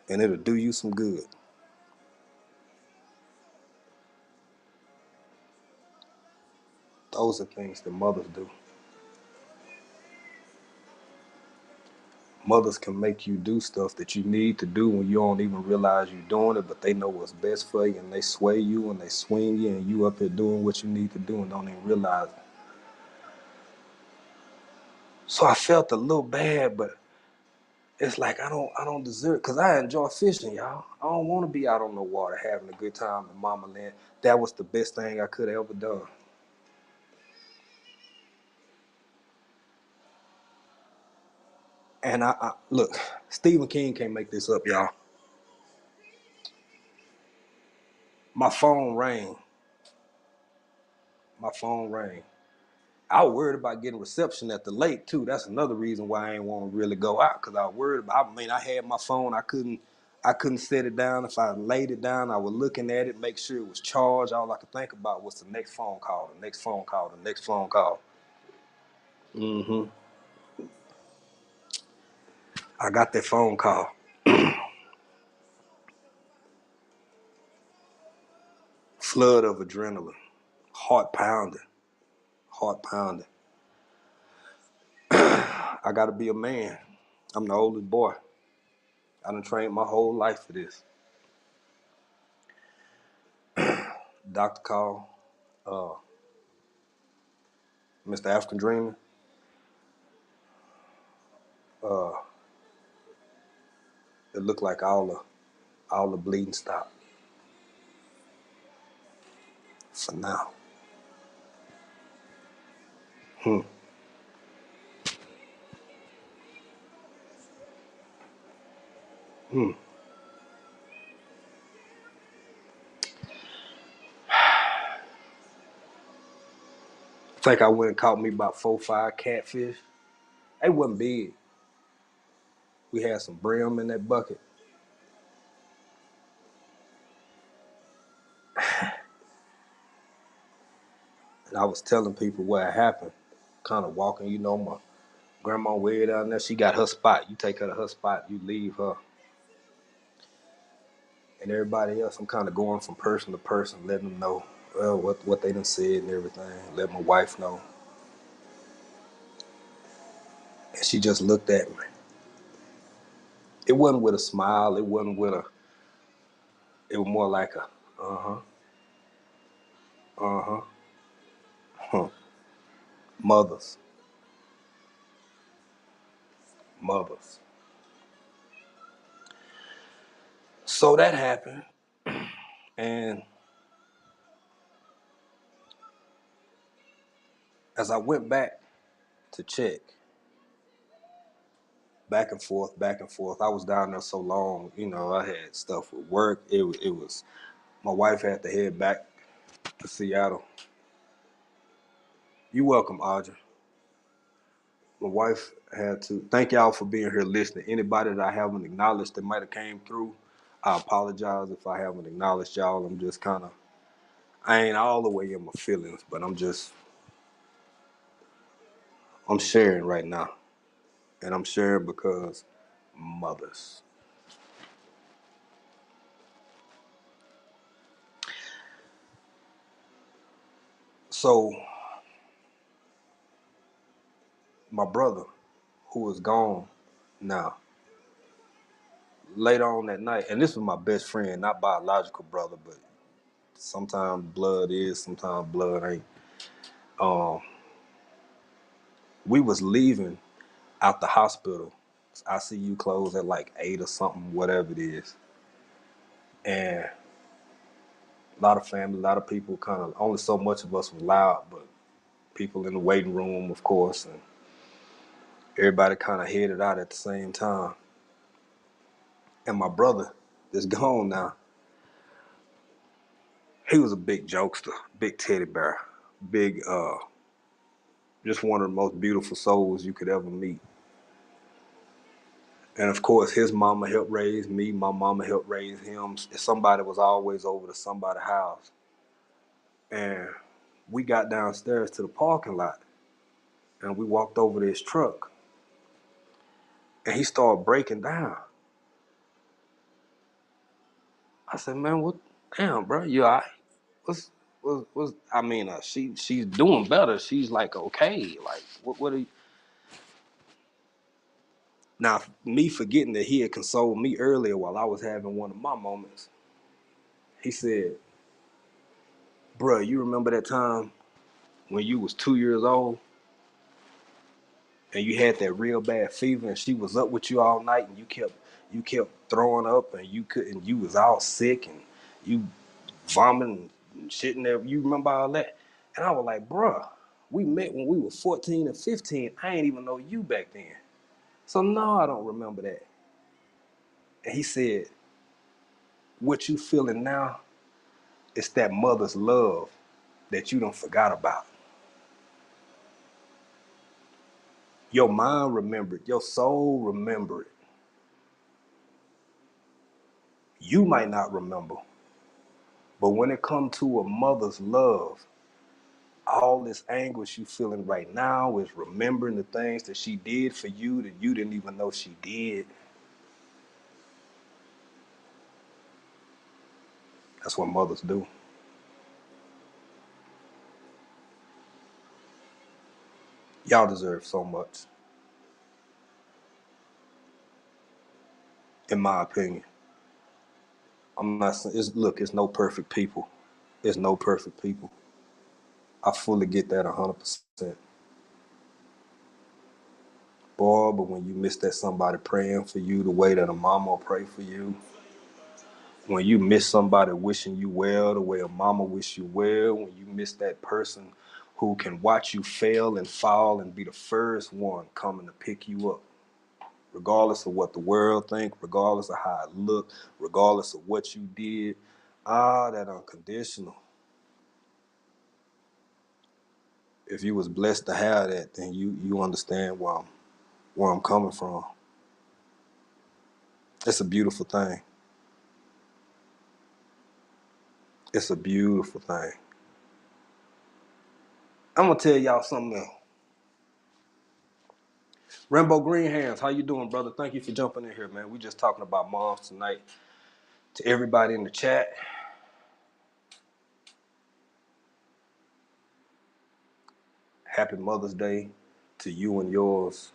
and it'll do you some good. Those are things that mothers do. Mothers can make you do stuff that you need to do when you don't even realize you're doing it, but they know what's best for you, and they sway you and they swing you, and you up here doing what you need to do and don't even realize it. So I felt a little bad, but it's like I don't deserve it, because I enjoy fishing, y'all. I don't want to be out on the water having a good time in Mama Land. That was the best thing I could have ever done. And I look, Stephen King can't make this up, y'all. My phone rang. My phone rang. I was worried about getting reception at the lake too. That's another reason why I ain't want to really go out, because I was worried about. I mean, I had my phone. I couldn't set it down. If I laid it down, I was looking at it, make sure it was charged. All I could think about was the next phone call, the next phone call, the next phone call. Mm-hmm. I got that phone call. Flood of adrenaline, heart pounding, heart pounding. I got to be a man. I'm the oldest boy. I done trained my whole life for this. Doctor called, uh, Mr. African Dreamer. Uh, it looked like all the bleeding stopped for now. Hmm. Hmm. I think I went and caught me about 4, 5 catfish. They wasn't big. We had some brim in that bucket. And I was telling people what happened. Kind of walking, my grandma way down there. She got her spot. You take her to her spot, you leave her. And everybody else, I'm kind of going from person to person, letting them know what they done said and everything. Let my wife know. And she just looked at me. It wasn't with a smile. It wasn't with a. It was more like a, uh-huh, uh-huh, huh. Mothers, mothers. So that happened, and as I went back to check, back and forth. I was down there so long, I had stuff with work. It was my wife had to head back to Seattle. You welcome, Audrey. My wife had to. Thank y'all for being here listening. Anybody that I haven't acknowledged that might have came through, I apologize if I haven't acknowledged y'all. I'm just kind of, I ain't all the way in my feelings, but I'm sharing right now. And I'm sharing because mothers. So my brother, who is gone now, later on that night, and this was my best friend, not biological brother, but sometimes blood is, sometimes blood ain't. Um, we was leaving out the hospital. ICU closed at like 8 or something, whatever it is. And a lot of family, a lot of people kind of, only so much of us was loud, but people in the waiting room, of course, and everybody kind of headed out at the same time. And my brother is gone now. He was a big jokester, big teddy bear, big, just one of the most beautiful souls you could ever meet. And of course, his mama helped raise me. My mama helped raise him. Somebody was always over to somebody's house. And we got downstairs to the parking lot and we walked over to his truck and he started breaking down. I said, man, what? Damn, bro, you all right? I mean, she's doing better. She's like, okay, like, what are you? Now, me forgetting that he had consoled me earlier while I was having one of my moments, he said, bro, you remember that time when you was 2 years old and you had that real bad fever and she was up with you all night and you kept throwing up and you was all sick and you vomiting and shitting there. You remember all that? And I was like, bruh, we met when we were 14 and 15. I ain't even know you back then. So no, I don't remember that. And he said, what you feeling now is that mother's love that you don't forgot about. Your mind remembered, your soul remembered. You might not remember, but when it comes to a mother's love, all this anguish you feeling right now is remembering the things that she did for you that you didn't even know she did. That's what mothers do. Y'all deserve so much, in my opinion. I'm not saying, look, it's no perfect people. It's no perfect people. I fully get that 100%. Boy, but when you miss that somebody praying for you the way that a mama will pray for you, when you miss somebody wishing you well the way a mama wish you well, when you miss that person who can watch you fail and fall and be the first one coming to pick you up, regardless of what the world think, regardless of how it look, regardless of what you did, that unconditional. If you was blessed to have that, then you understand where I'm coming from. It's a beautiful thing. It's a beautiful thing. I'm gonna tell y'all something else. Rambo Green Hands, how you doing, brother? Thank you for jumping in here, man. We just talking about moms tonight. To everybody in the chat, happy Mother's Day to you and yours,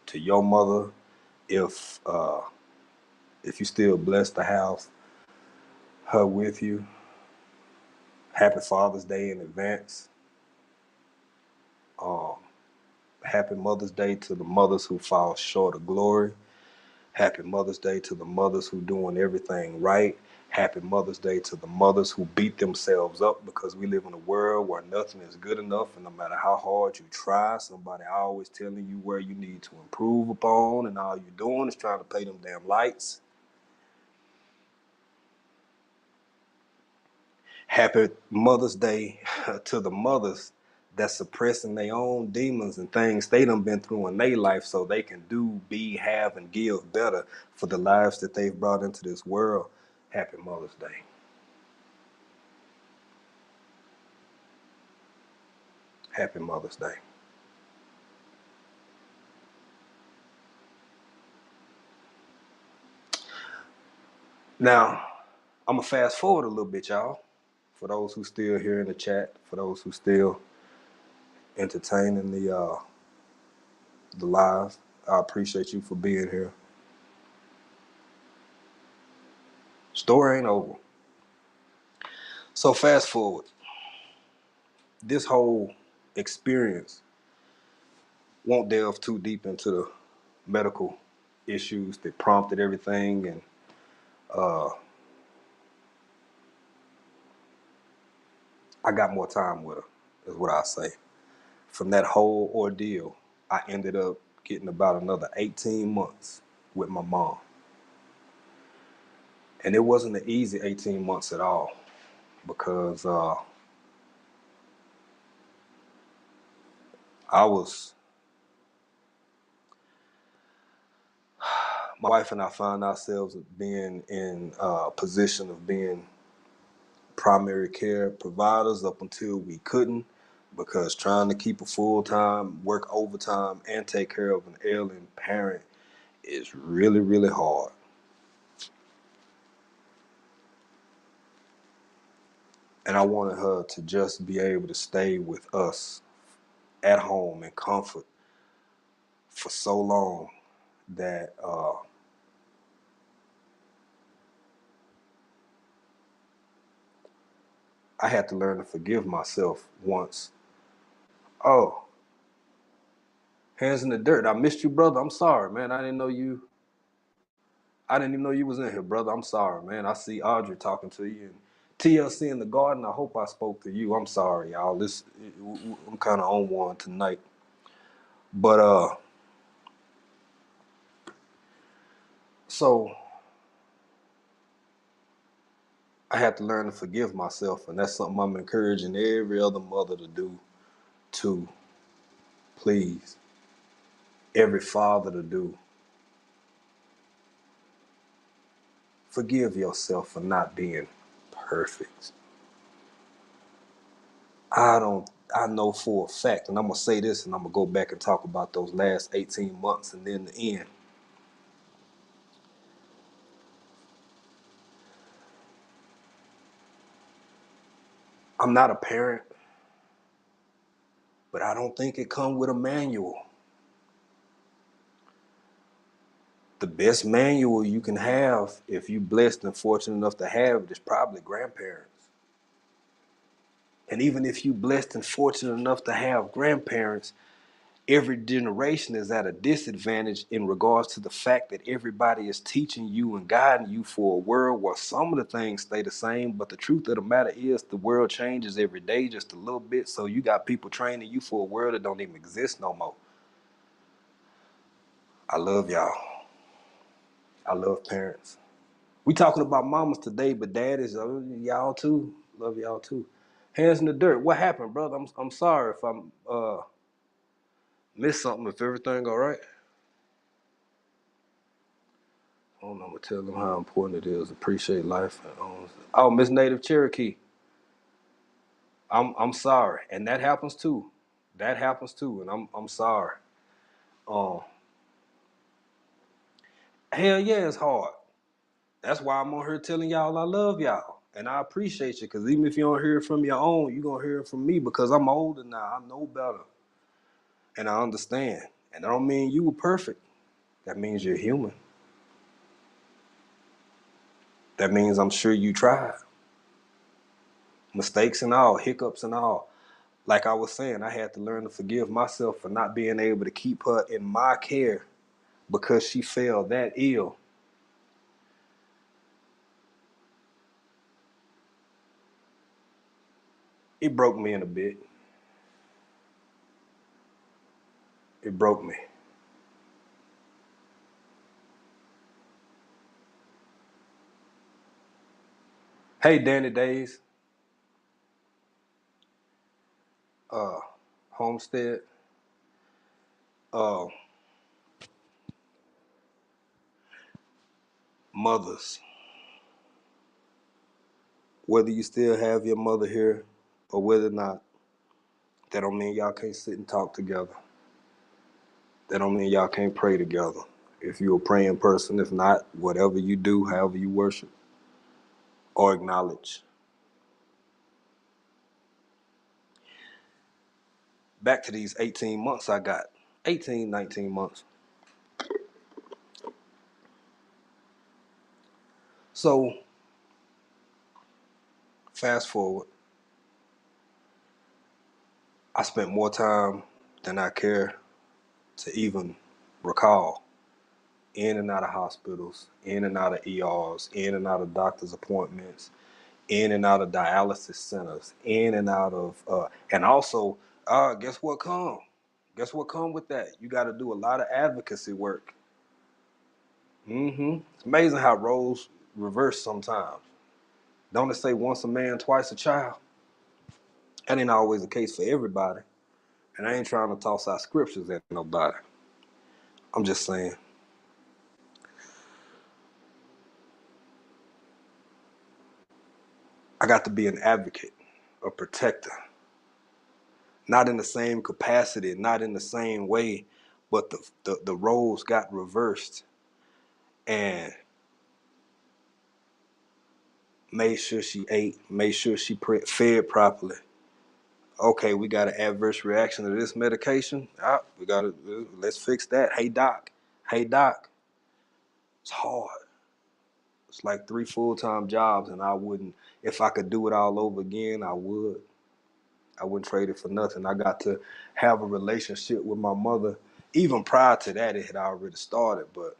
to your mother. If you still blessed to have her with you, happy Father's Day in advance. Um, Happy Mother's Day to the mothers who fall short of glory. Happy Mother's Day to the mothers who doing everything right. Happy Mother's Day to the mothers who beat themselves up because we live in a world where nothing is good enough, and no matter how hard you try, somebody always telling you where you need to improve upon, and all you're doing is trying to pay them damn lights. Happy Mother's Day to the mothers that's suppressing their own demons and things they done been through in their life so they can do, be, have, and give better for the lives that they've brought into this world. Happy Mother's Day. Happy Mother's Day. Now, I'm going to fast forward a little bit, y'all. For those who still here in the chat, for those who still entertaining the live, I appreciate you for being here. Story ain't over. So fast forward. This whole experience won't delve too deep into the medical issues that prompted everything, and I got more time with her, is what I say. From that whole ordeal, I ended up getting about another 18 months with my mom. And it wasn't an easy 18 months at all because I was, my wife and I found ourselves being in a position of being primary care providers up until we couldn't, because trying to keep a full-time, work overtime, and take care of an ailing parent is really, really hard. And I wanted her to just be able to stay with us at home in comfort for so long that I had to learn to forgive myself once. Oh, hands in the dirt. I missed you, brother. I'm sorry, man. I didn't even know you was in here, brother. I'm sorry, man. I see Audrey talking to you and TLC in the garden. I hope I spoke to you. I'm sorry, y'all. I'm kind of on one tonight. But so I had to learn to forgive myself, and that's something I'm encouraging every other mother to do too. Please. Every father to do. Forgive yourself for not being perfect. I know for a fact, and I'm gonna say this, and I'm gonna go back and talk about those last 18 months and then the end. I'm not a parent, but I don't think it comes with a manual. The best manual you can have, if you're blessed and fortunate enough to have it, is probably grandparents. And even if you're blessed and fortunate enough to have grandparents, every generation is at a disadvantage in regards to the fact that everybody is teaching you and guiding you for a world where some of the things stay the same, but the truth of the matter is the world changes every day just a little bit, so you got people training you for a world that don't even exist no more. I love y'all. I love parents. We talking about mamas today, but daddies, y'all too. Love y'all too. Hands in the dirt. What happened, brother? I'm sorry if I'm missed something. If everything all right. Oh, I'm gonna tell them how important it is. Appreciate life. Oh, Miss Native Cherokee. I'm sorry, and that happens too. That happens too, and I'm sorry. Um, hell yeah, it's hard. That's why I'm on here telling y'all I love y'all and I appreciate you. Cause even if you don't hear it from your own, you gonna hear it from me because I'm older now. I know better, and I understand. And I don't mean you were perfect. That means you're human. That means I'm sure you tried. Mistakes and all, hiccups and all. Like I was saying, I had to learn to forgive myself for not being able to keep her in my care because she fell that ill. It broke me in a bit. It broke me. Hey, Danny Days. Homestead. Uh, Mothers, whether you still have your mother here or whether or not, that don't mean y'all can't sit and talk together. That don't mean y'all can't pray together. If you're a praying person, if not, whatever you do, however you worship or acknowledge. Back to these 18 months I got. 18, 19 months. So, fast forward. I spent more time than I care to even recall in and out of hospitals, in and out of ERs, in and out of doctor's appointments, in and out of dialysis centers, in and out of, and also, guess what come? Guess what come with that? You got to do a lot of advocacy work. It's amazing how roles reverse sometimes. Don't it say once a man, twice a child? That ain't always the case for everybody. And I ain't trying to toss out scriptures at nobody. I'm just saying. I got to be an advocate, a protector. Not in the same capacity, not in the same way, but the roles got reversed and made sure she ate, made sure she fed properly. Okay, we got an adverse reaction to this medication. We got to, let's fix that. Hey, doc. Hey, doc. It's hard. It's like 3 full-time jobs, and I wouldn't, if I could do it all over again, I would. I wouldn't trade it for nothing. I got to have a relationship with my mother. Even prior to that, it had already started, but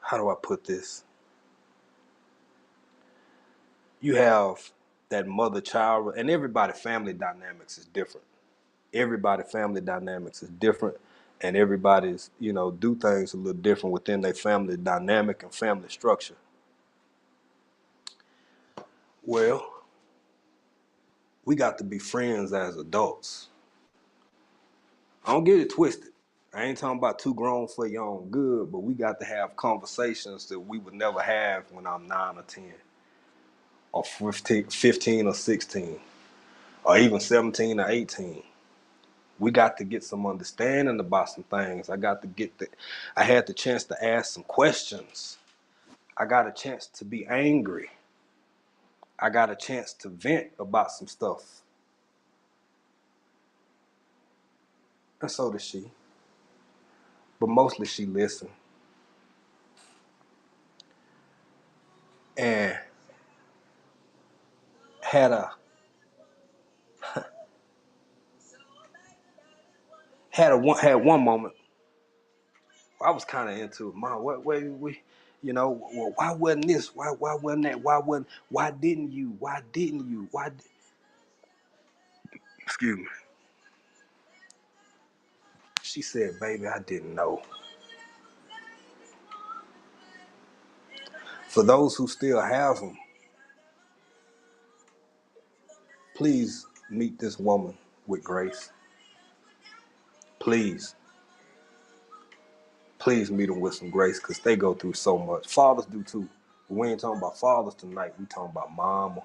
how do I put this? You have that mother-child, and everybody family dynamics is different. Everybody family dynamics is different, and everybody's, do things a little different within their family dynamic and family structure. Well, we got to be friends as adults. I don't get it twisted. I ain't talking about too grown for your own good, but we got to have conversations that we would never have when I'm 9 or 10 or 15 or 16 or even 17 or 18. We got to get some understanding about some things. I had the chance to ask some questions. I got a chance to be angry. I got a chance to vent about some stuff. And so did she. But mostly she listened. And had a had one moment I was kind of into it. Mom, well, why wasn't this? Why wasn't that? Why didn't you? Excuse me. She said, baby, I didn't know. For those who still have them, please meet this woman with grace. Please meet them with some grace, because they go through so much. Fathers do too. But we ain't talking about fathers tonight. We talking about mama.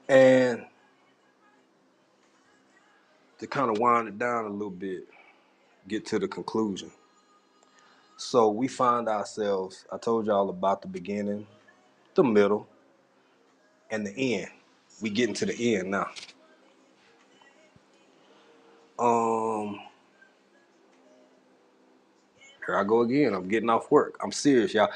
And to kind of wind it down a little bit, get to the conclusion. So we find ourselves, I told y'all about the beginning, the middle, and the end. We getting to the end now. Here I go again. I'm getting off work. I'm serious, y'all.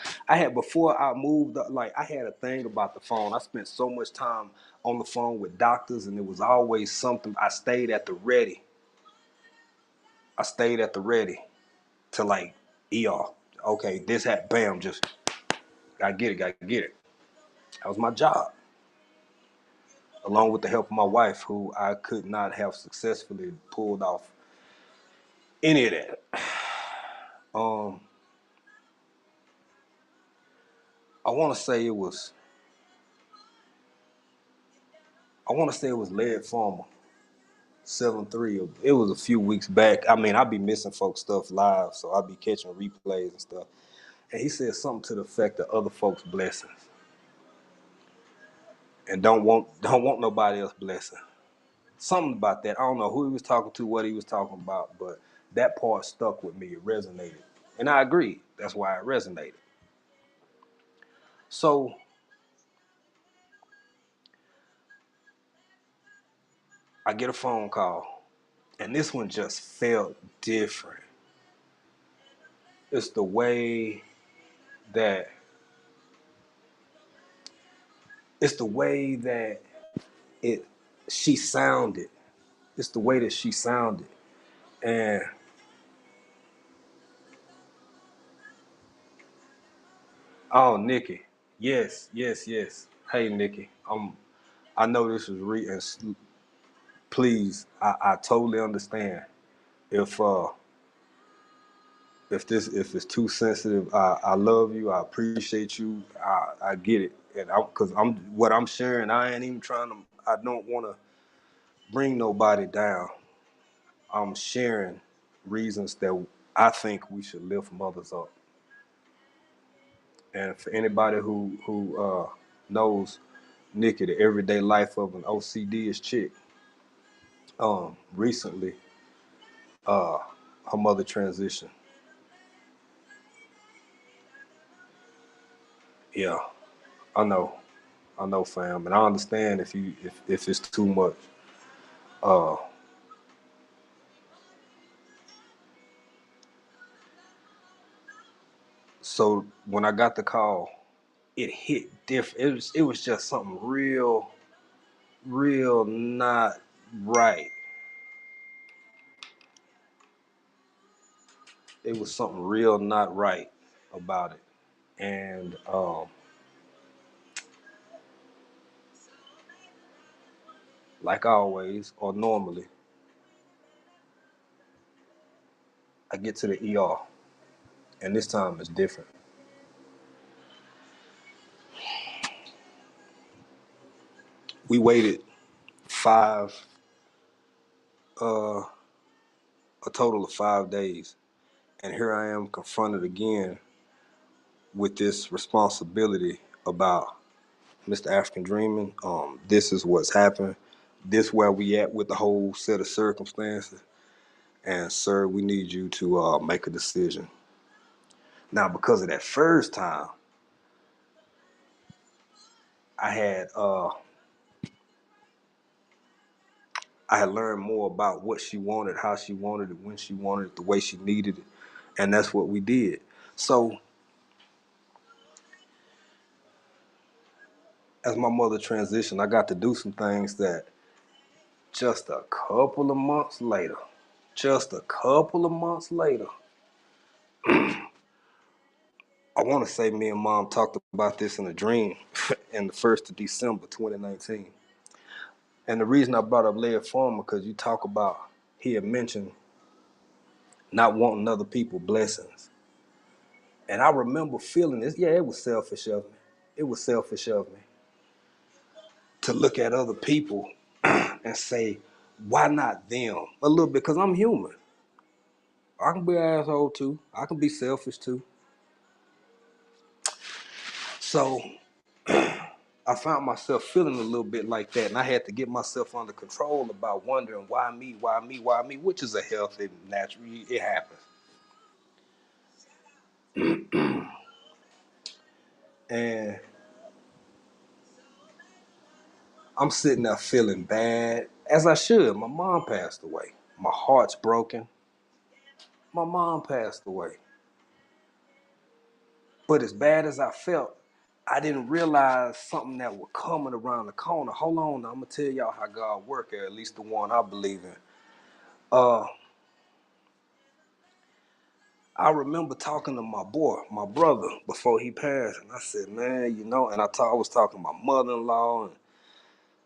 Before I moved, I had a thing about the phone. I spent so much time on the phone with doctors, and it was always something. I stayed at the ready. To ER. Okay, this hat, bam, just gotta get it. That was my job. Along with the help of my wife, who I could not have successfully pulled off any of that. I want to say it was. I want to say it was Led Farmer 7-3. It was a few weeks back. I mean, I be missing folks' stuff live, so I be catching replays and stuff. And he said something to the effect of other folks' blessings, and don't want nobody else blessing. Something about that. I don't know who he was talking to, what he was talking about, but that part stuck with me. It resonated, and I agree. That's why it resonated. So I get a phone call, and this one just felt different. It's the way that it's the way that it she sounded. It's the way that she sounded. And oh, Nikki. Yes, yes, yes. Hey, Nikki. I know this is and please, I totally understand. If if it's too sensitive, I love you. I appreciate you. I get it. And because I'm what I'm sharing, I ain't even trying to. I don't want to bring nobody down. I'm sharing reasons that I think we should lift mothers up. And for anybody who knows Nikki, the everyday life of an OCD-ish chick, recently, her mother transitioned. Yeah, I know, fam, and I understand if it's too much. Uh, so when I got the call, it hit different. It was just something real not right. It was something real not right about it, and like always or normally, I get to the ER, and this time it's different. We waited five, uh, a total of 5 days, and here I am confronted again with this responsibility about Mr. African Dreaming. This is what's happened. This where we at with the whole set of circumstances. And sir, we need you to make a decision. Now, because of that first time, I had uh, I had learned more about what she wanted, how she wanted it, when she wanted it, the way she needed it, and that's what we did. So, as my mother transitioned, I got to do some things that just a couple of months later, just a couple of months later, I want to say me and mom talked about this in a dream in the 1st of December 2019. And the reason I brought up Led Farmer, because you talk about, he had mentioned not wanting other people blessings. And I remember feeling this. Yeah, it was selfish of me. It was selfish of me to look at other people and say, why not them? A little bit, because I'm human. I can be an asshole too. I can be selfish too. So I found myself feeling a little bit like that, and I had to get myself under control about wondering why me, why me, why me, which is a healthy, natural. It happens. And I'm sitting there feeling bad, as I should. My mom passed away. My heart's broken. My mom passed away. But as bad as I felt, I didn't realize something that was coming around the corner. Hold on, I'm gonna tell y'all how God works, at least the one I believe in. Uh, I remember talking to my boy, my brother, before he passed, and I said, man, and I was talking to my mother-in-law, and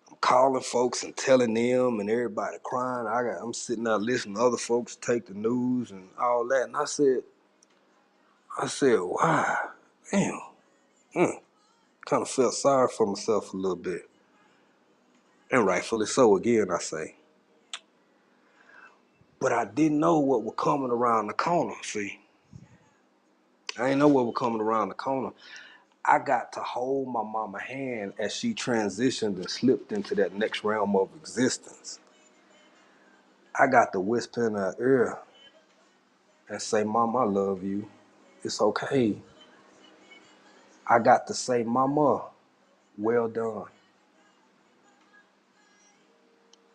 I'm calling folks and telling them, and everybody crying. I'm sitting there listening to other folks take the news and all that, and I said, why, damn. Kind of felt sorry for myself a little bit. And rightfully so, again, I say. But I didn't know what was coming around the corner, see. I didn't know what was coming around the corner. I got to hold my mama's hand as she transitioned and slipped into that next realm of existence. I got to whisper in her ear and say, Mama, I love you. It's okay. I got to say, Mama, well done.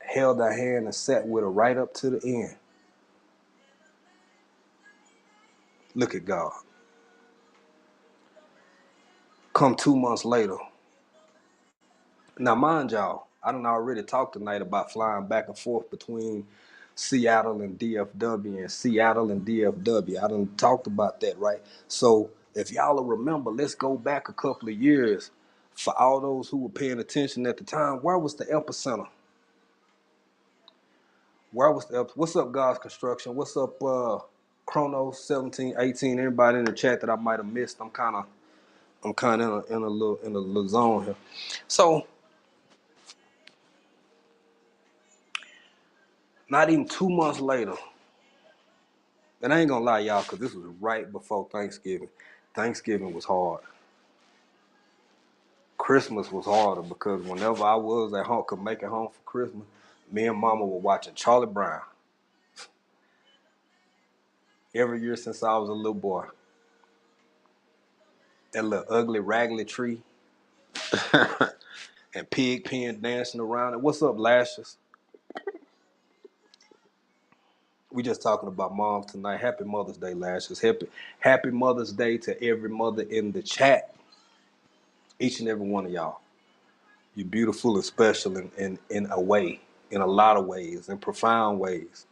Held her hand and sat with her right up to the end. Look at God. Come 2 months later. Now, mind y'all, I done already talked tonight about flying back and forth between Seattle and DFW and Seattle and DFW. I done talked about that, right? So if y'all will remember, let's go back a couple of years. For all those who were paying attention at the time, where was the epicenter? What's up, God's Construction? What's up, Chronos 1718? Everybody in the chat that I might have missed, I'm kind of in a little zone here. So not even 2 months later, and I ain't gonna lie, y'all, because this was right before Thanksgiving. Thanksgiving was hard. Christmas was harder because whenever I was at home, could make it home for Christmas, me and Mama were watching Charlie Brown every year since I was a little boy. That little ugly, raggedy tree and Pigpen dancing around it. What's up, Lashes? We just talking about moms tonight. Happy Mother's Day, Lashes. Happy Mother's Day to every mother in the chat. Each and every one of y'all. You're beautiful and special in a way, in a lot of ways, in profound ways.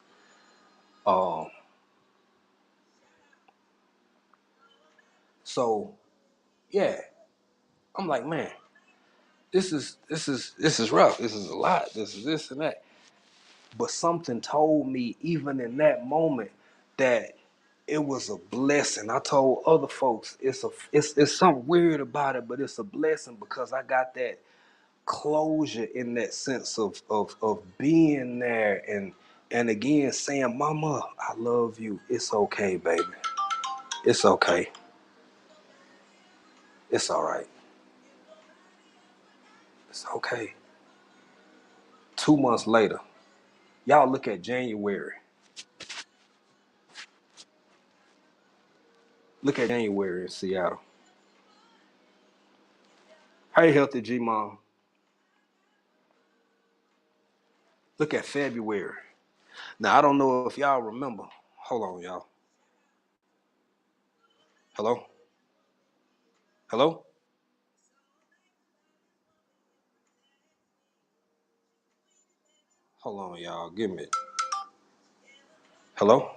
So yeah, I'm like, man, this is rough. This is a lot. This is this and that. But something told me, even in that moment, that it was a blessing. I told other folks it's something weird about it, but it's a blessing because I got that closure in that sense of being there and again saying, Mama, I love you. It's okay, baby. It's okay. It's all right. It's okay. 2 months later, y'all look at January. Look at January in Seattle. Hey, Healthy G Mom. Look at February. Now, I don't know if y'all remember. Hold on, y'all. Hello? Hello? Hold on, y'all. Give me. Hello?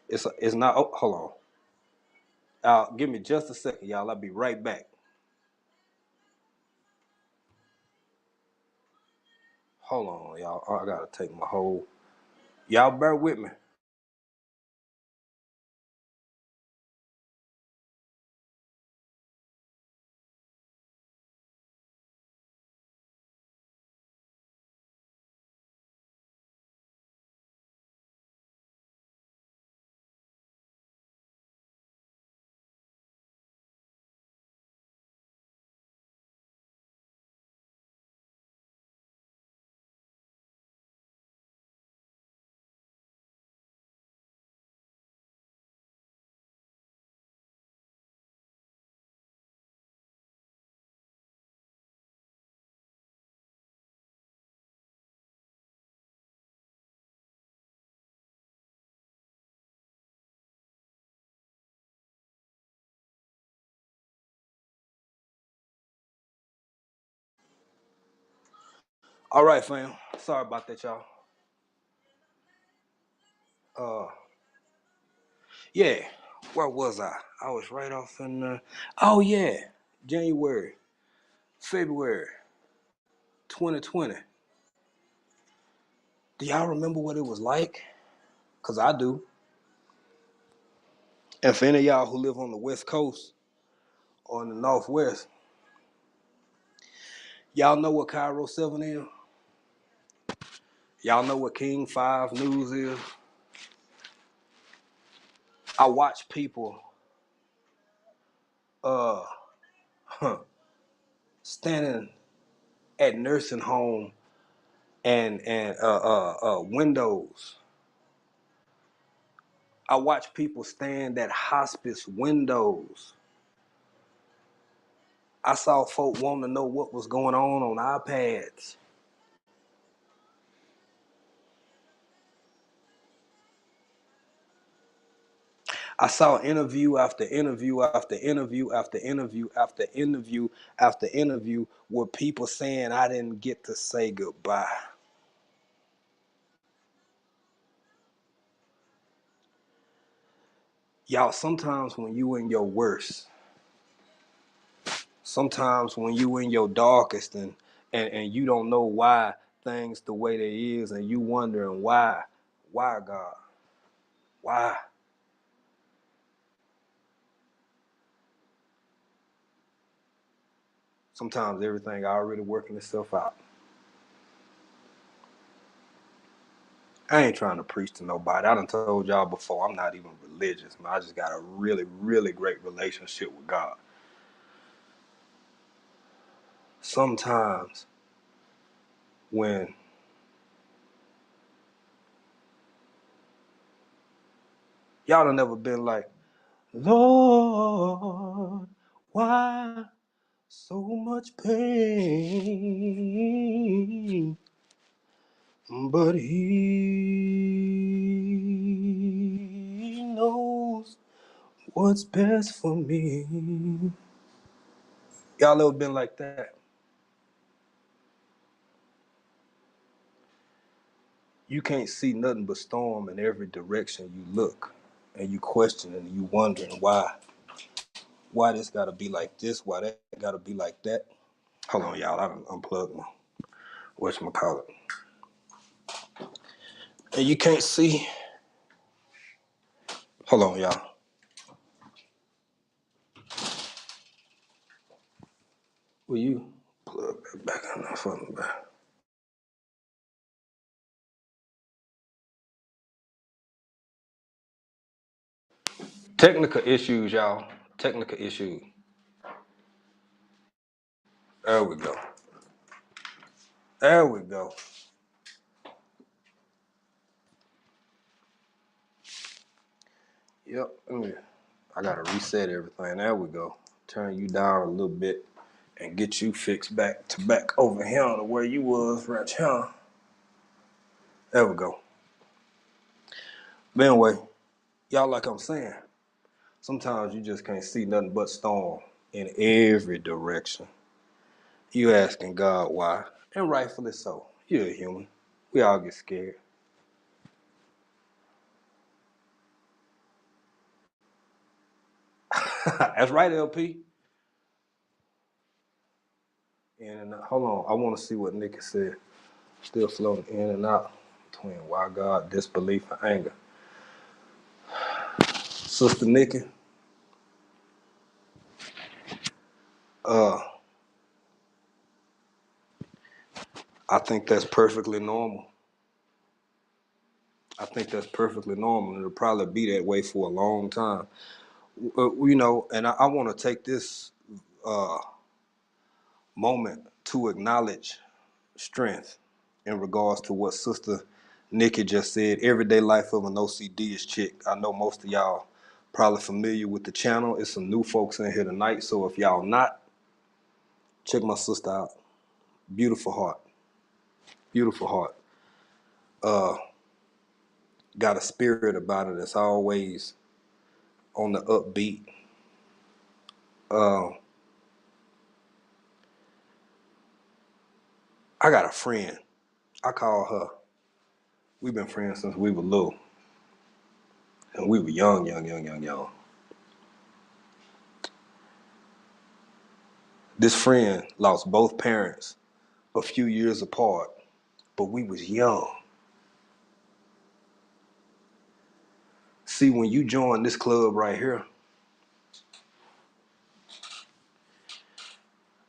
It's not. Oh, hold on. Give me just a second, y'all. I'll be right back. Hold on, y'all. I gotta take my whole. Y'all bear with me. All right, fam. Sorry about that, y'all. Uh, yeah. Where was I? I was right off in. Oh yeah, January, February, 2020. Do y'all remember what it was like? Cause I do. And for any of y'all who live on the West Coast or in the Northwest. Y'all know what Cairo 7 is? Y'all know what King 5 News is? I watch people uh standing at nursing home and windows. I watch people stand at hospice windows. I saw folk wanting to know what was going on iPads. I saw interview after interview after interview after interview after interview after interview with people saying I didn't get to say goodbye. Y'all, sometimes when you in your worst, sometimes when you in your darkest and you don't know why things the way they is and you wondering why God, why? Sometimes everything already working itself out. I ain't trying to preach to nobody. I done told y'all before, I'm not even religious, man. I just got a really, really great relationship with God. Sometimes when y'all done never been like, Lord, why so much pain? But he knows what's best for me. Y'all ever been like that? You can't see nothing but storm in every direction you look, and you question and you wondering why this gotta be like this, why that gotta be like that. Hold on, y'all, I done unplugged my whatchamacallit. And you can't see. Hold on, y'all. Will you plug that back in there for me, back? Technical issues, y'all. Technical issues. There we go. There we go. Yep. I gotta reset everything. There we go. Turn you down a little bit and get you fixed back over here to where you was right here. There we go. But anyway, y'all, like I'm saying, sometimes you just can't see nothing but storm in every direction. You asking God why, and rightfully so. You're a human. We all get scared. That's right, LP. And hold on, I want to see what Nikki said. Still floating in and out between why God, disbelief, and anger. Sister Nikki, uh, I think that's perfectly normal. I think that's perfectly normal. It'll probably be that way for a long time. And I want to take this uh, moment to acknowledge strength in regards to what Sister Nikki just said. Everyday life of an OCD chick. I know most of y'all probably familiar with the channel. It's some new folks in here tonight, so if y'all not, check my sister out. Beautiful heart. Beautiful heart. Got a spirit about it that's always on the upbeat. Uh, I got a friend. I call her. We've been friends since we were little. And we were young. This friend lost both parents a few years apart, but we was young. See, when you join this club right here,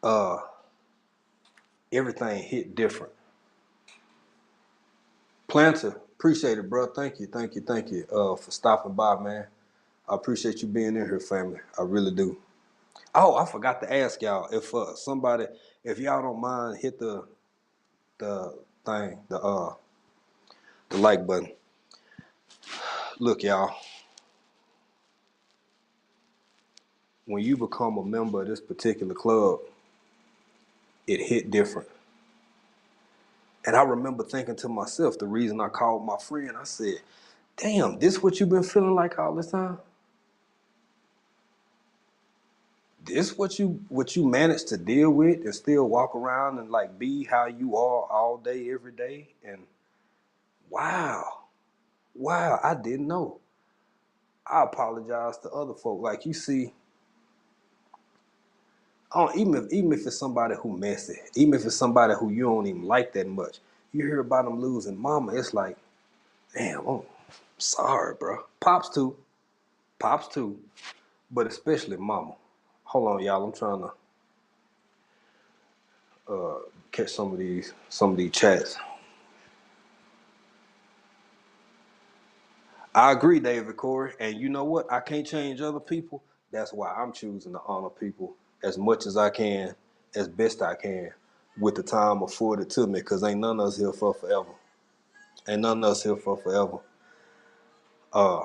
uh, everything hit different. Planter, appreciate it, bro. Thank you for stopping by, man. I appreciate you being in here, family. I really do. Oh, I forgot to ask y'all if somebody, if y'all don't mind, hit the thing, the like button. Look, y'all, when you become a member of this particular club, it hit different. And I remember thinking to myself, the reason I called my friend, I said, damn, this what you been feeling like all this time? This what you managed to deal with and still walk around and like be how you are all day, every day? And wow, I didn't know. I apologize to other folk. Like you see, even if it's somebody who messy, even if it's somebody who you don't even like that much, you hear about them losing mama, it's like, damn, I'm sorry, bro. Pops too, but especially mama. Hold on, y'all. I'm trying to catch some of these chats. I agree, David Corey, and you know what? I can't change other people. That's why I'm choosing to honor people as much as I can, as best I can, with the time afforded to me. Cause ain't none of us here for forever. Ain't none of us here for forever. Uh,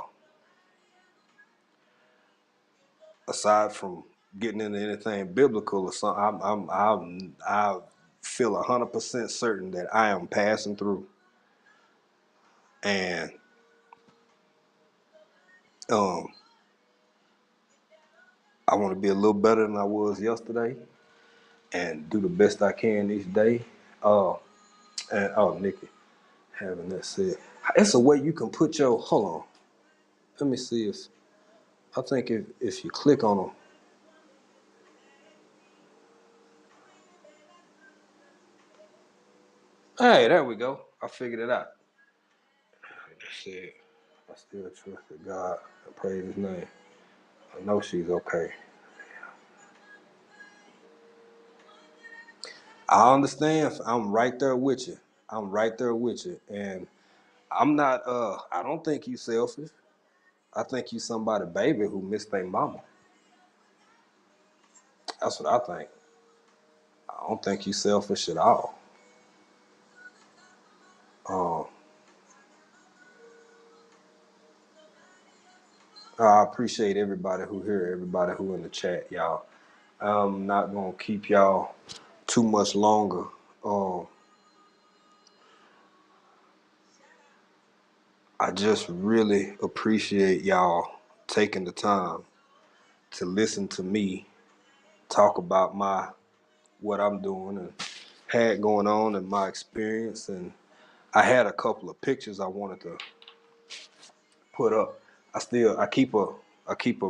Aside from getting into anything biblical or something, I feel 100% certain that I am passing through, and um, I want to be a little better than I was yesterday, and do the best I can each day. Uh, and Nikki, having that said, it's a way you can put your. Hold on, let me see if I think if you click on them. Hey, there we go. I figured it out. Shit, I still trusted God and praise His name. I know she's okay. I understand. I'm right there with you. I'm right there with you. And I'm not I don't think you selfish. I think you somebody baby who missed their mama. That's what I think. I don't think you selfish at all. Um I appreciate everybody who here, everybody who in the chat, y'all. I'm not gonna keep y'all too much longer. Um I just really appreciate y'all taking the time to listen to me talk about my what I'm doing and had going on and my experience. And I had a couple of pictures I wanted to put up. I keep a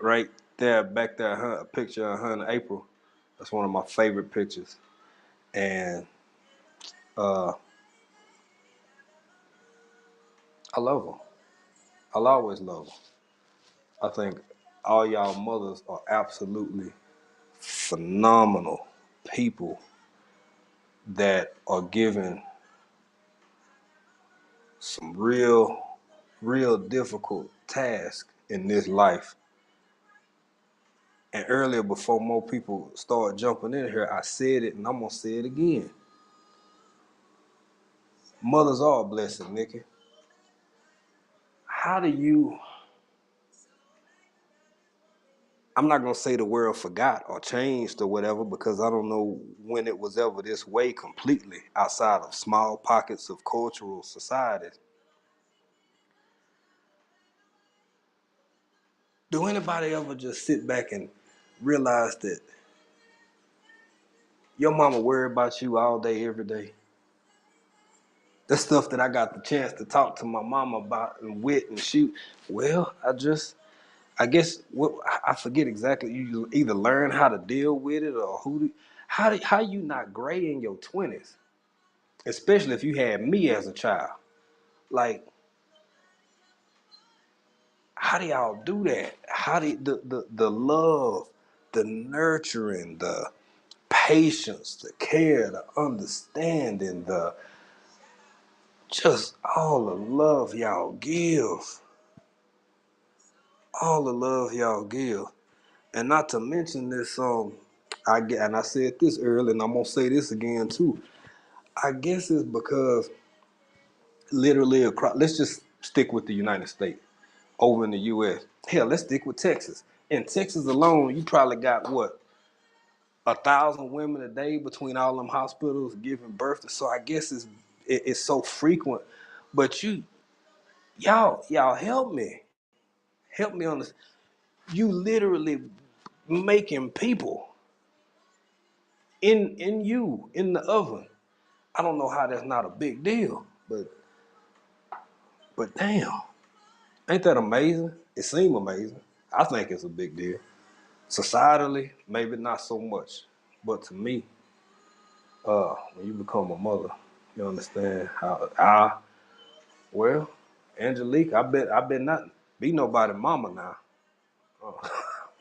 right there back there, a picture of her in April. That's one of my favorite pictures. And uh, I love her. I'll always love her. I think all y'all mothers are absolutely phenomenal people that are given some real difficult tasks in this life. And earlier, before more people start jumping in here, I said it and I'm going to say it again. Mothers are a blessing, Nikki. How do you, I'm not going to say the world forgot or changed or whatever, because I don't know when it was ever this way completely outside of small pockets of cultural societies. Do anybody ever just sit back and realize that your mama worried about you all day, every day? The stuff that I got the chance to talk to my mama about and with and shoot. Well, I guess I forget exactly. You either learn how to deal with it or how you not gray in your 20s, especially if you had me as a child. Like, how do y'all do that? How do the love, the nurturing, the patience, the care, the understanding, the just all the love y'all give. All the love y'all give. And not to mention this, I said this earlier, and I'm gonna say this again too. I guess it's because literally across, let's just stick with the United States. Over in the US. Hell, let's stick with Texas. In Texas alone, you probably got what, 1,000 women a day between all them hospitals giving birth. So I guess it's so frequent. But y'all help me on this. You literally making people in the oven. I don't know how that's not a big deal, but damn, ain't that amazing? It seems amazing. I think it's a big deal. Societally, maybe not so much, but to me, when you become a mother, you understand how well, Angelique, I bet not be nobody mama now.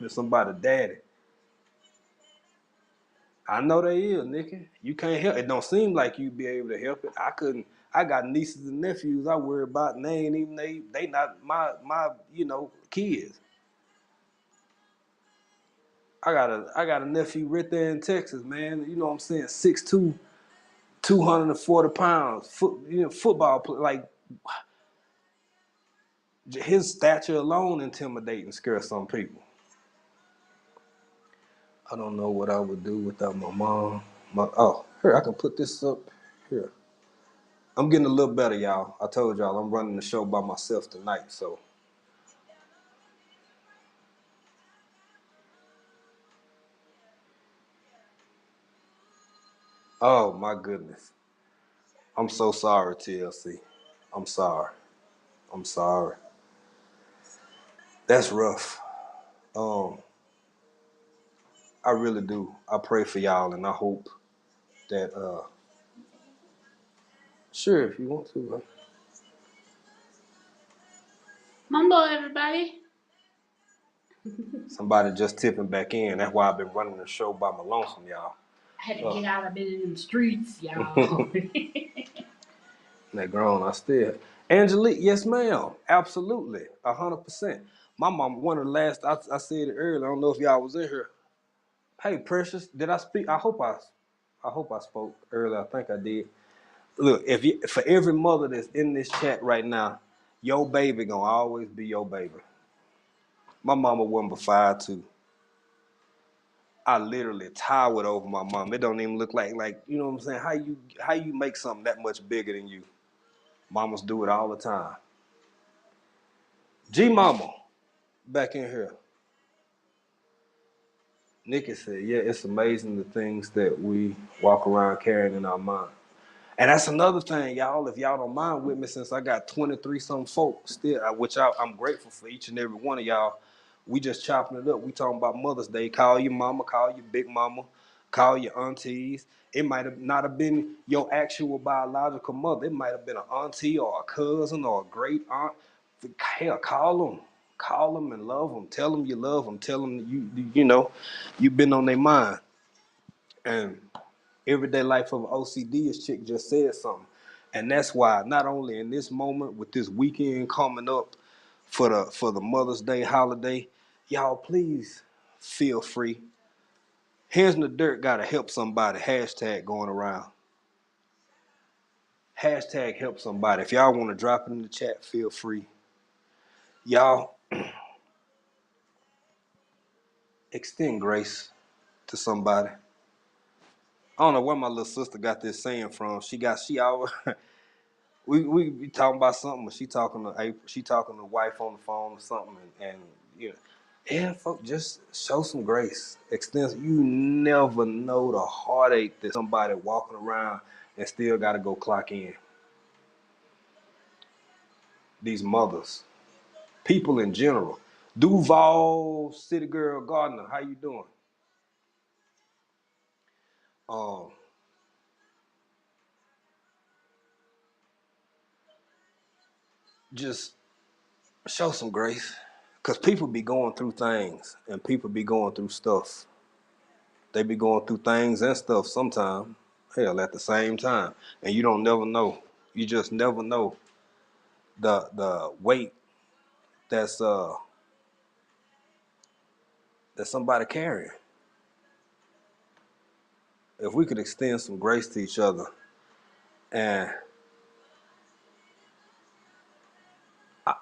Be somebody daddy. I know they is, Nikki. You can't help it. Don't seem like you be able to help it. I couldn't. I got nieces and nephews I worry about, and they ain't even they not my kids. I got a nephew right there in Texas, man. You know what I'm saying? 6'2", 240 pounds, football play, like his stature alone intimidate and scare some people. I don't know what I would do without my mom. Here, I can put this up here. I'm getting a little better, y'all. I told y'all I'm running the show by myself tonight, so. Oh my goodness. I'm so sorry, TLC. I'm sorry. I'm sorry. That's rough. Um, I really do. I pray for y'all, and I hope that sure, if you want to. Mambo, everybody. Somebody just tipping back in. That's why I've been running the show by my lonesome, y'all. I had to get out. I've been in the streets, y'all. That grown, I still. Angelique, yes, ma'am. Absolutely. 100%. My mom, one of the last, I said it earlier. I don't know if y'all was in here. Hey, Precious, did I speak? I hope I spoke earlier. I think I did. Look, for every mother that's in this chat right now, your baby gonna always be your baby. My mama wasn't but 5'2". I literally towered over my mom. It don't even look like you know what I'm saying. How you make something that much bigger than you? Mamas do it all the time. G Mama, back in here. Nikki said, yeah, it's amazing the things that we walk around carrying in our mind. And that's another thing, y'all. If y'all don't mind with me, since I got 23 some folks still, which I'm grateful for each and every one of y'all. We just chopping it up. We talking about Mother's Day. Call your mama, call your big mama, call your aunties. It might have not have been your actual biological mother. It might have been an auntie or a cousin or a great aunt. Hell, call them and love them. Tell them you love them. Tell them you've been on their mind. And everyday life of OCD, this chick just said something. And that's why not only in this moment with this weekend coming up for the Mother's Day holiday, y'all please feel free. Hands in the dirt gotta help somebody. Hashtag going around. Hashtag help somebody. If y'all want to drop it in the chat, feel free. Y'all extend grace to somebody. I don't know where my little sister got this saying from. She always we be talking about something, but she talking to April, she talking to wife on the phone or something, and you know, yeah, folks, just show some grace. Extend. You never know the heartache that somebody walking around and still got to go clock in. These mothers, people in general. Duval City Girl Gardner, how you doing? Um, just show some grace. Because people be going through things and people be going through stuff. They be going through things and stuff sometime, hell, at the same time. And you don't never know. You just never know the weight that's that somebody carrying. If we could extend some grace to each other, and I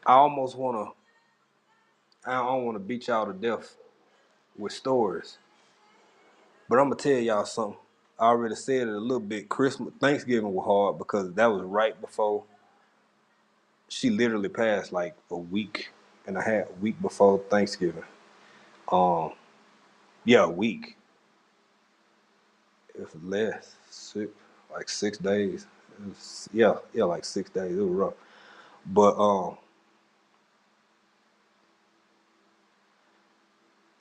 almost wanna, I don't wanna beat y'all to death with stories, but I'm gonna tell y'all something. I already said it a little bit. Thanksgiving was hard because that was right before she literally passed, like a week and a half, week before Thanksgiving. Um, yeah, a week. If less, like 6 days. Yeah, like 6 days. It was rough. But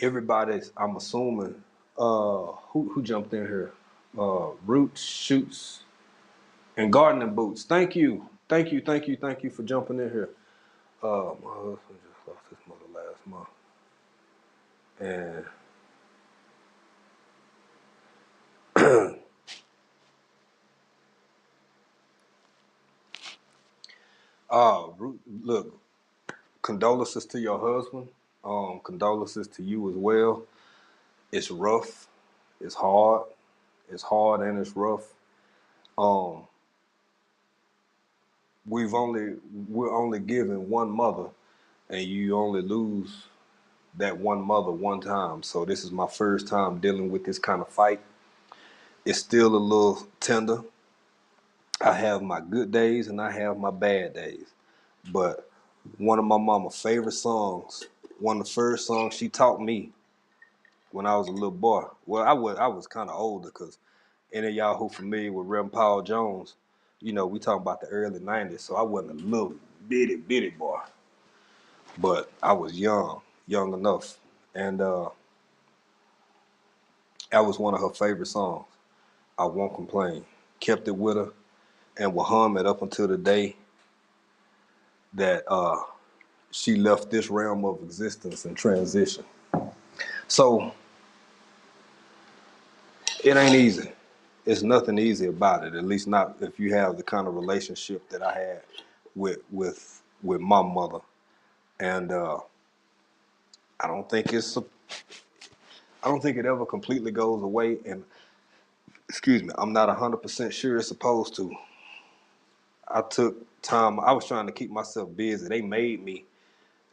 everybody's, I'm assuming, who jumped in here? Roots, Shoots, and Gardening Boots. Thank you for jumping in here. My husband just lost his mother last month, and look, condolences to your husband. Condolences to you as well. It's rough. It's hard. It's hard and it's rough. Um, we're only given one mother, and you only lose that one mother one time. So this is my first time dealing with this kind of fight. It's still a little tender. I have my good days and I have my bad days. But one of my mama's favorite songs, one of the first songs she taught me when I was a little boy. Well, I was kind of older because any of y'all who familiar with Reverend Paul Jones, you know, we talking about the early 90s, so I wasn't a little bitty boy. But I was young enough. And that was one of her favorite songs. I Won't Complain. Kept it with her and will hum it up until the day that she left this realm of existence and transition. So it ain't easy. It's nothing easy about it. At least not if you have the kind of relationship that I had with my mother. And I don't think I don't think it ever completely goes away. And excuse me, I'm not 100% sure it's supposed to. I took time. I was trying to keep myself busy. They made me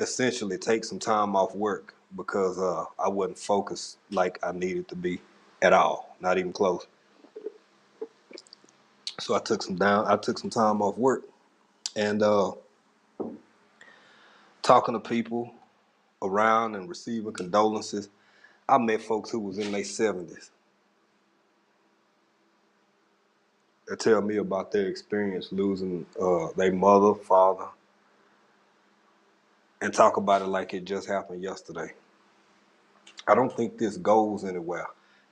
essentially take some time off work because I wasn't focused like I needed to be at all, not even close. So I took some time off work and talking to people around and receiving condolences. I met folks who was in their 70s. They tell me about their experience losing their mother, father, and talk about it like it just happened yesterday. I don't think this goes anywhere,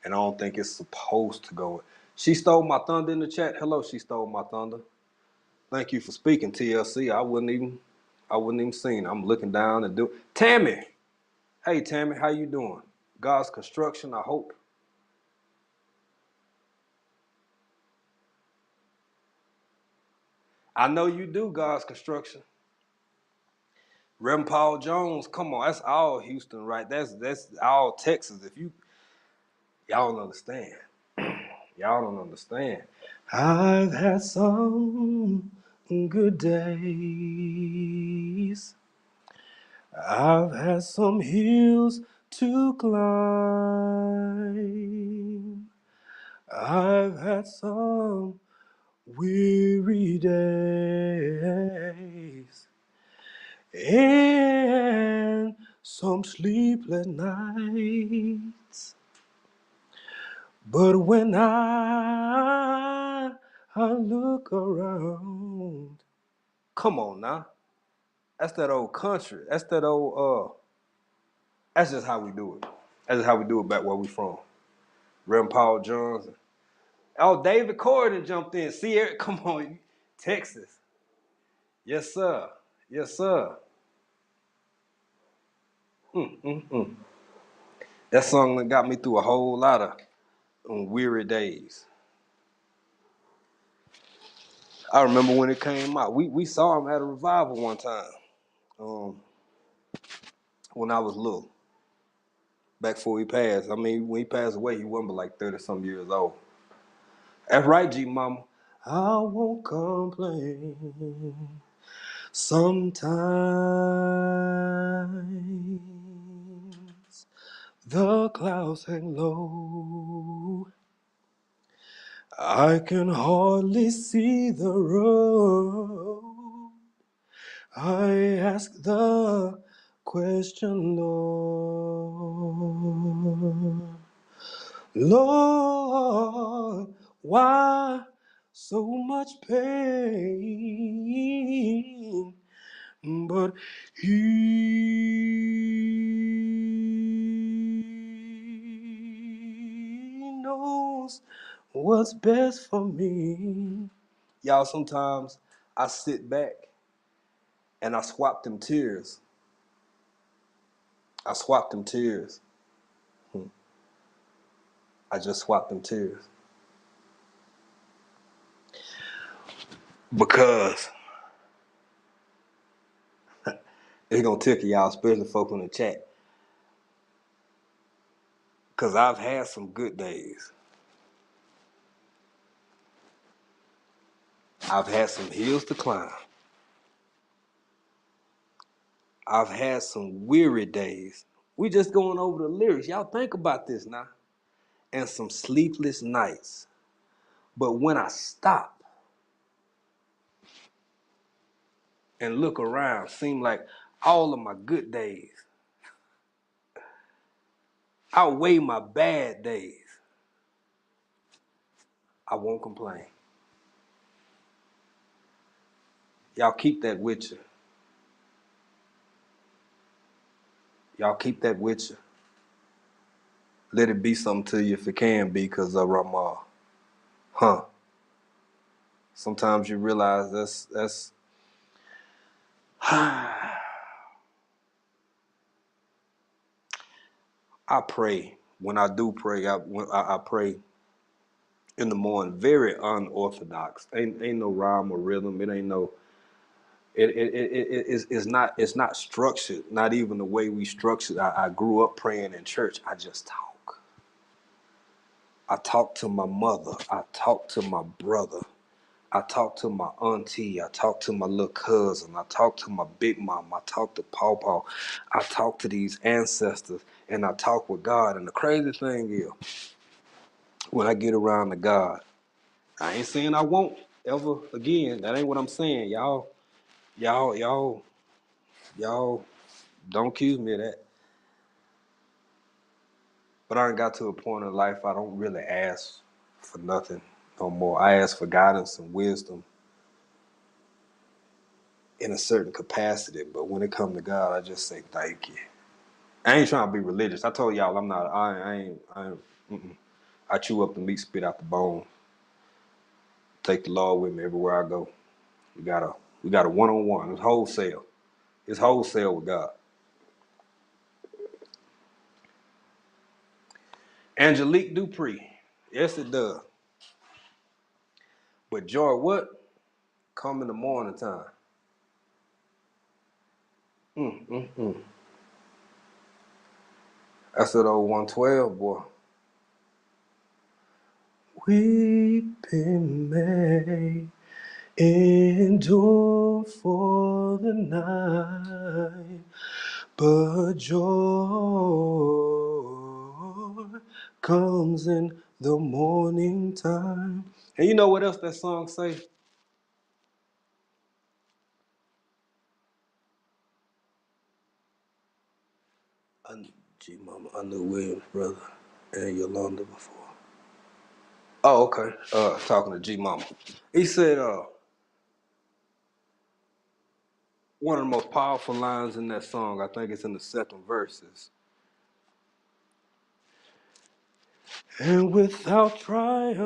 and I don't think it's supposed to go. She stole my thunder in the chat. Hello, she stole my thunder. Thank you for speaking, TLC. I wouldn't even seen. I'm looking down and do. Tammy, hey Tammy, how you doing? God's construction. I hope. I know you do God's construction. Reverend Paul Jones, come on, that's all Houston, right? That's all Texas. If you y'all don't understand. Y'all don't understand. I've had some good days. I've had some hills to climb. I've had some weary days and some sleepless nights. But when I look around, come on now. That's that old country. That's that old that's just how we do it. That's just how we do it back where we from. Reverend Paul Johnson. Oh, David Corden jumped in. See Eric, come on, Texas. Yes, sir. Yes, sir. Mm. That song that got me through a whole lot of weary days. I remember when it came out. We saw him at a revival one time. When I was little. Back before he passed. I mean, when he passed away, he wasn't but like 30-some years old. That's right, G Mama. I won't complain. Sometimes the clouds hang low. I can hardly see the road. I ask the question, Lord. Lord, why so much pain? But He knows what's best for me. Y'all, sometimes I sit back and I swap them tears. I swap them tears. I just swap them tears. Because it's gonna tickle y'all, especially folk in the chat. Because I've had some good days. I've had some hills to climb. I've had some weary days. We just going over the lyrics. Y'all think about this now. And some sleepless nights. But when I stop and look around, seem like all of my good days outweigh my bad days. I won't complain. Y'all keep that with you. Y'all keep that with you. Let it be something to you if it can be, because of Ramah. Sometimes you realize that's I pray. When I do pray, I pray in the morning, very unorthodox. Ain't no rhyme or rhythm. It ain't no. It's not structured. Not even the way we structured. I grew up praying in church. I just talk. I talk to my mother. I talk to my brother. I talk to my auntie. I talk to my little cousin. I talk to my big mom. I talk to Pawpaw. I talk to these ancestors, and I talk with God. And the crazy thing is, when I get around to God, I ain't saying I won't ever again. That ain't what I'm saying. Y'all don't accuse me of that. But I done got to a point in life I don't really ask for nothing no more. I ask for guidance and wisdom in a certain capacity. But when it comes to God, I just say thank you. I ain't trying to be religious. I told y'all I'm not. I chew up the meat, spit out the bone. Take the Lord with me everywhere I go. We got a one-on-one. It's wholesale. It's wholesale with God. Angelique Dupree. Yes, it does. But joy, what? Come in the morning time. That's that old 112, boy. Weeping may endure for the night, but joy comes in the morning time. And you know what else that song say? G Mama, I knew Williams' brother and Yolanda before. Oh, okay. Talking to G Mama. He said, one of the most powerful lines in that song, I think it's in the second verses. And without trial,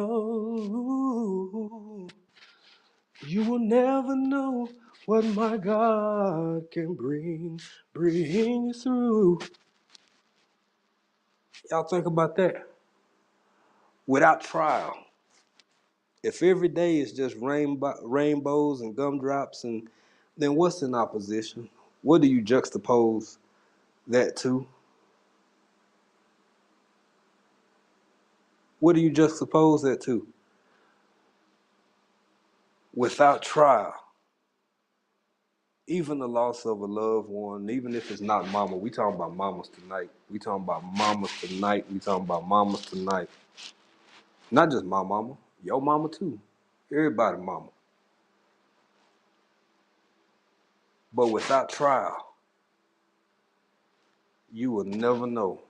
you will never know What my God can bring you through. Y'all think about that. Without trial. If every day is just rainbows and gumdrops, and then what's in opposition? What do you juxtapose that to? What do you juxtapose that to? Without trial, even the loss of a loved one, even if it's not mama, we talking about mamas tonight. We talking about mamas tonight. We talking about mamas tonight. Not just my mama, your mama too. Everybody mama. But without trial, you will never know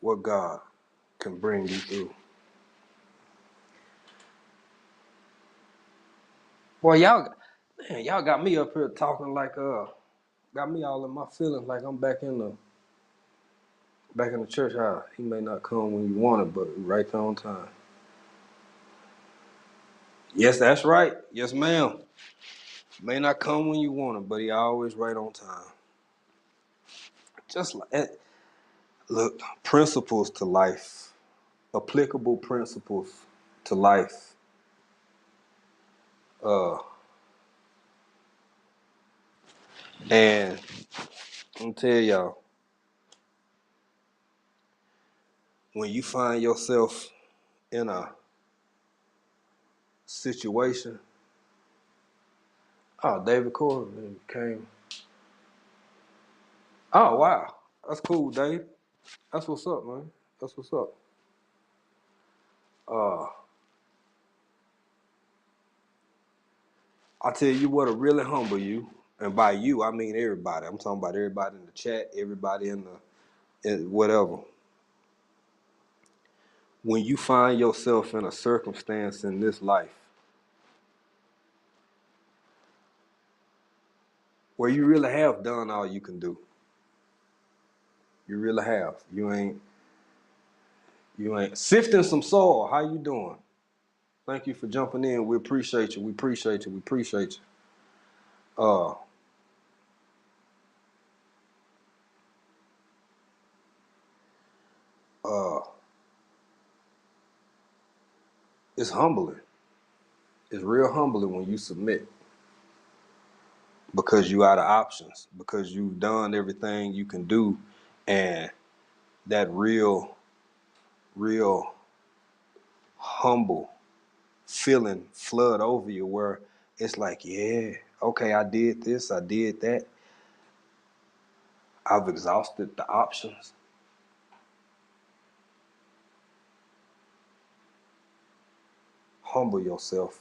what God can bring you through. Boy, y'all got me up here talking like got me all in my feelings like I'm back in the church house. He may not come when you want it, but right there on time. Yes, that's right. Yes, ma'am. May not come when you want it, but he always right on time. Just like that. Look, principles to life, applicable principles to life. And I'm gonna tell y'all, when you find yourself in a situation, oh, David Corbin came. Oh, wow. That's cool, Dave. That's what's up, man. That's what's up. Uh, I tell you what'll really humble you, and by you I mean everybody. I'm talking about everybody in the chat, everybody in whatever. When you find yourself in a circumstance in this life where you really have done all you can do, you really have. You ain't sifting some soil. How you doing? Thank you for jumping in. We appreciate you. We appreciate you. We appreciate you. Uh, it's humbling. It's real humbling when you submit because you out of options, because you've done everything you can do, and that real humble feeling flood over you where it's like, yeah, okay, I did this, I did that. I've exhausted the options. Humble yourself.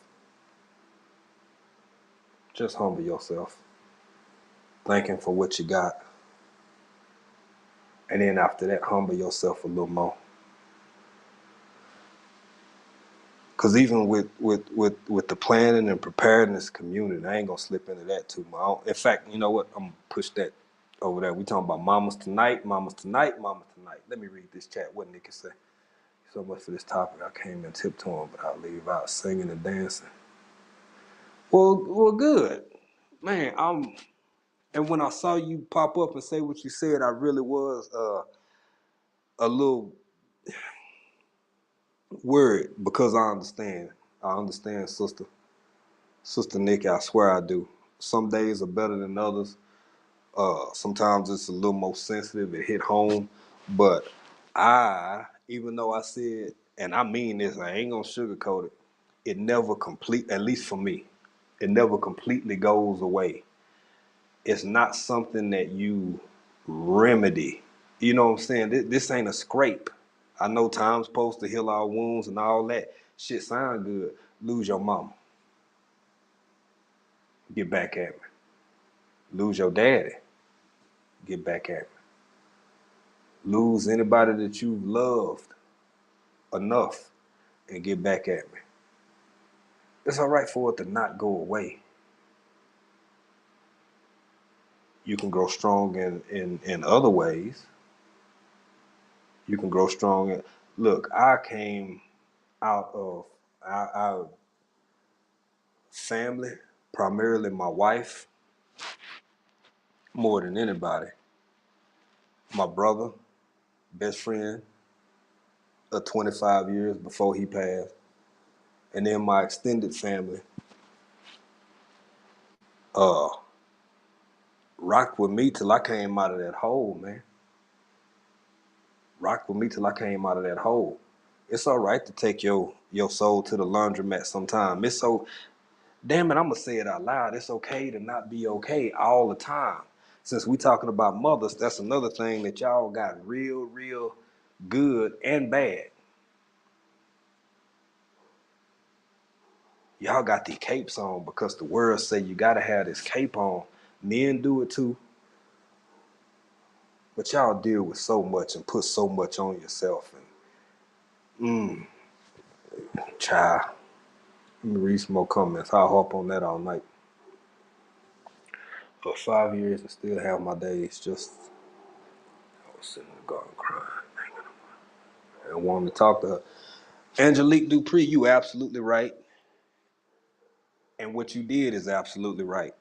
Just humble yourself. Thank him for what you got. And then after that, humble yourself a little more. Because even with the planning and preparedness community, I ain't gonna slip into that too much. In fact, you know what? I'm gonna push that over there. We talking about mamas tonight, mamas tonight, mamas tonight. Let me read this chat. What Nikki say? So much for this topic. I came in tiptoeing, but I'll leave out singing and dancing. Well, good, man. And when I saw you pop up and say what you said, I really was a little worried because I understand. I understand, Sister Nikki. I swear I do. Some days are better than others. Sometimes it's a little more sensitive. It hit home, but even though I said, and I mean this, I ain't gonna sugarcoat it. It never complete, at least for me, it never completely goes away. It's not something that you remedy. You know what I'm saying? This ain't a scrape. I know time's supposed to heal our wounds and all that. Shit sound good. Lose your mama. Get back at me. Lose your daddy. Get back at me. Lose anybody that you've loved enough and get back at me. It's all right for it to not go away. You can grow strong in other ways. You can grow strong in, look, I came out of, I family, primarily my wife, more than anybody. My brother, best friend of 25 years before he passed. And then my extended family, uh, rocked with me till I came out of that hole, man. Rocked with me till I came out of that hole. It's all right to take your soul to the laundromat sometime. It's so, damn it, I'm gonna say it out loud. It's okay to not be okay all the time. Since we talking about mothers, that's another thing that y'all got real good and bad. Y'all got these capes on because the world say you gotta have this cape on. Men do it too. But y'all deal with so much and put so much on yourself. And child, let me read some more comments. I'll hop on that all night. For 5 years and still have my days just, I was sitting in the garden crying, and wanting to talk to her. Angelique Dupree, you absolutely right. And what you did is absolutely right.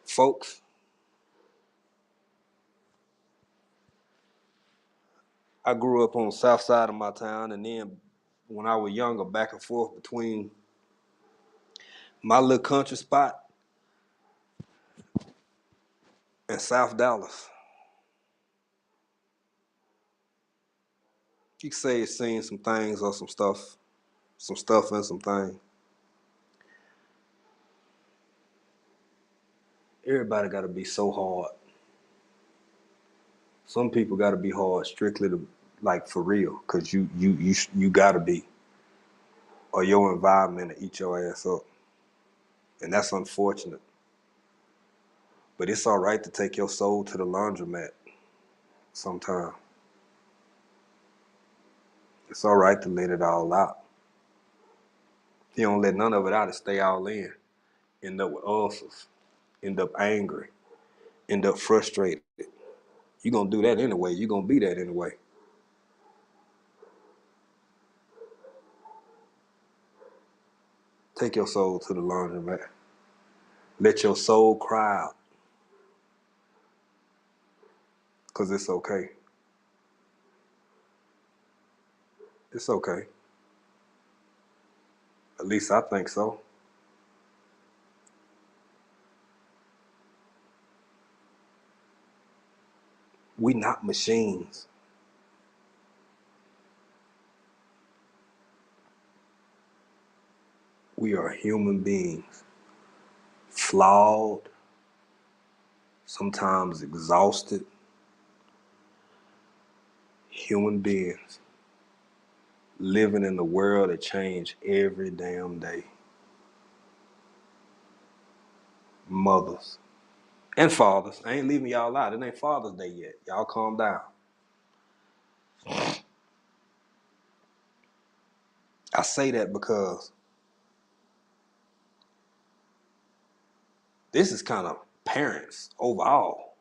Folks, I grew up on the south side of my town, and then when I was younger, back and forth between my little country spot and South Dallas. You could say it's seen some things or some stuff and some things. Everybody got to be so hard. Some people got to be hard strictly to, like, for real, cause you got to be, or your environment will eat your ass up, and that's unfortunate. But it's all right to take your soul to the laundromat sometime. It's all right to let it all out. If you don't let none of it out, it stay all in. End up with ulcers. End up angry. End up frustrated. You're gonna do that anyway. You're gonna be that anyway. Take your soul to the laundromat. Let your soul cry out. Cause it's okay. It's okay. At least I think so. We not machines. We are human beings. Flawed, sometimes exhausted human beings living in a world that change every damn day. Mothers and fathers. I ain't leaving y'all out. It ain't Father's Day yet. Y'all calm down. I say that because this is kind of parents overall,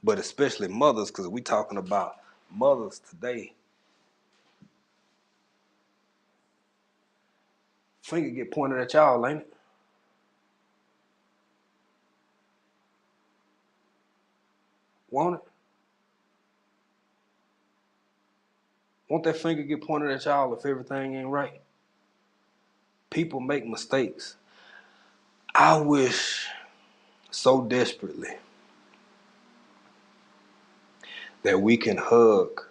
but especially mothers, because we talking about mothers today. Finger get pointed at y'all, ain't it? Won't it? Won't that finger get pointed at y'all if everything ain't right? People make mistakes. I wish so desperately that we can hug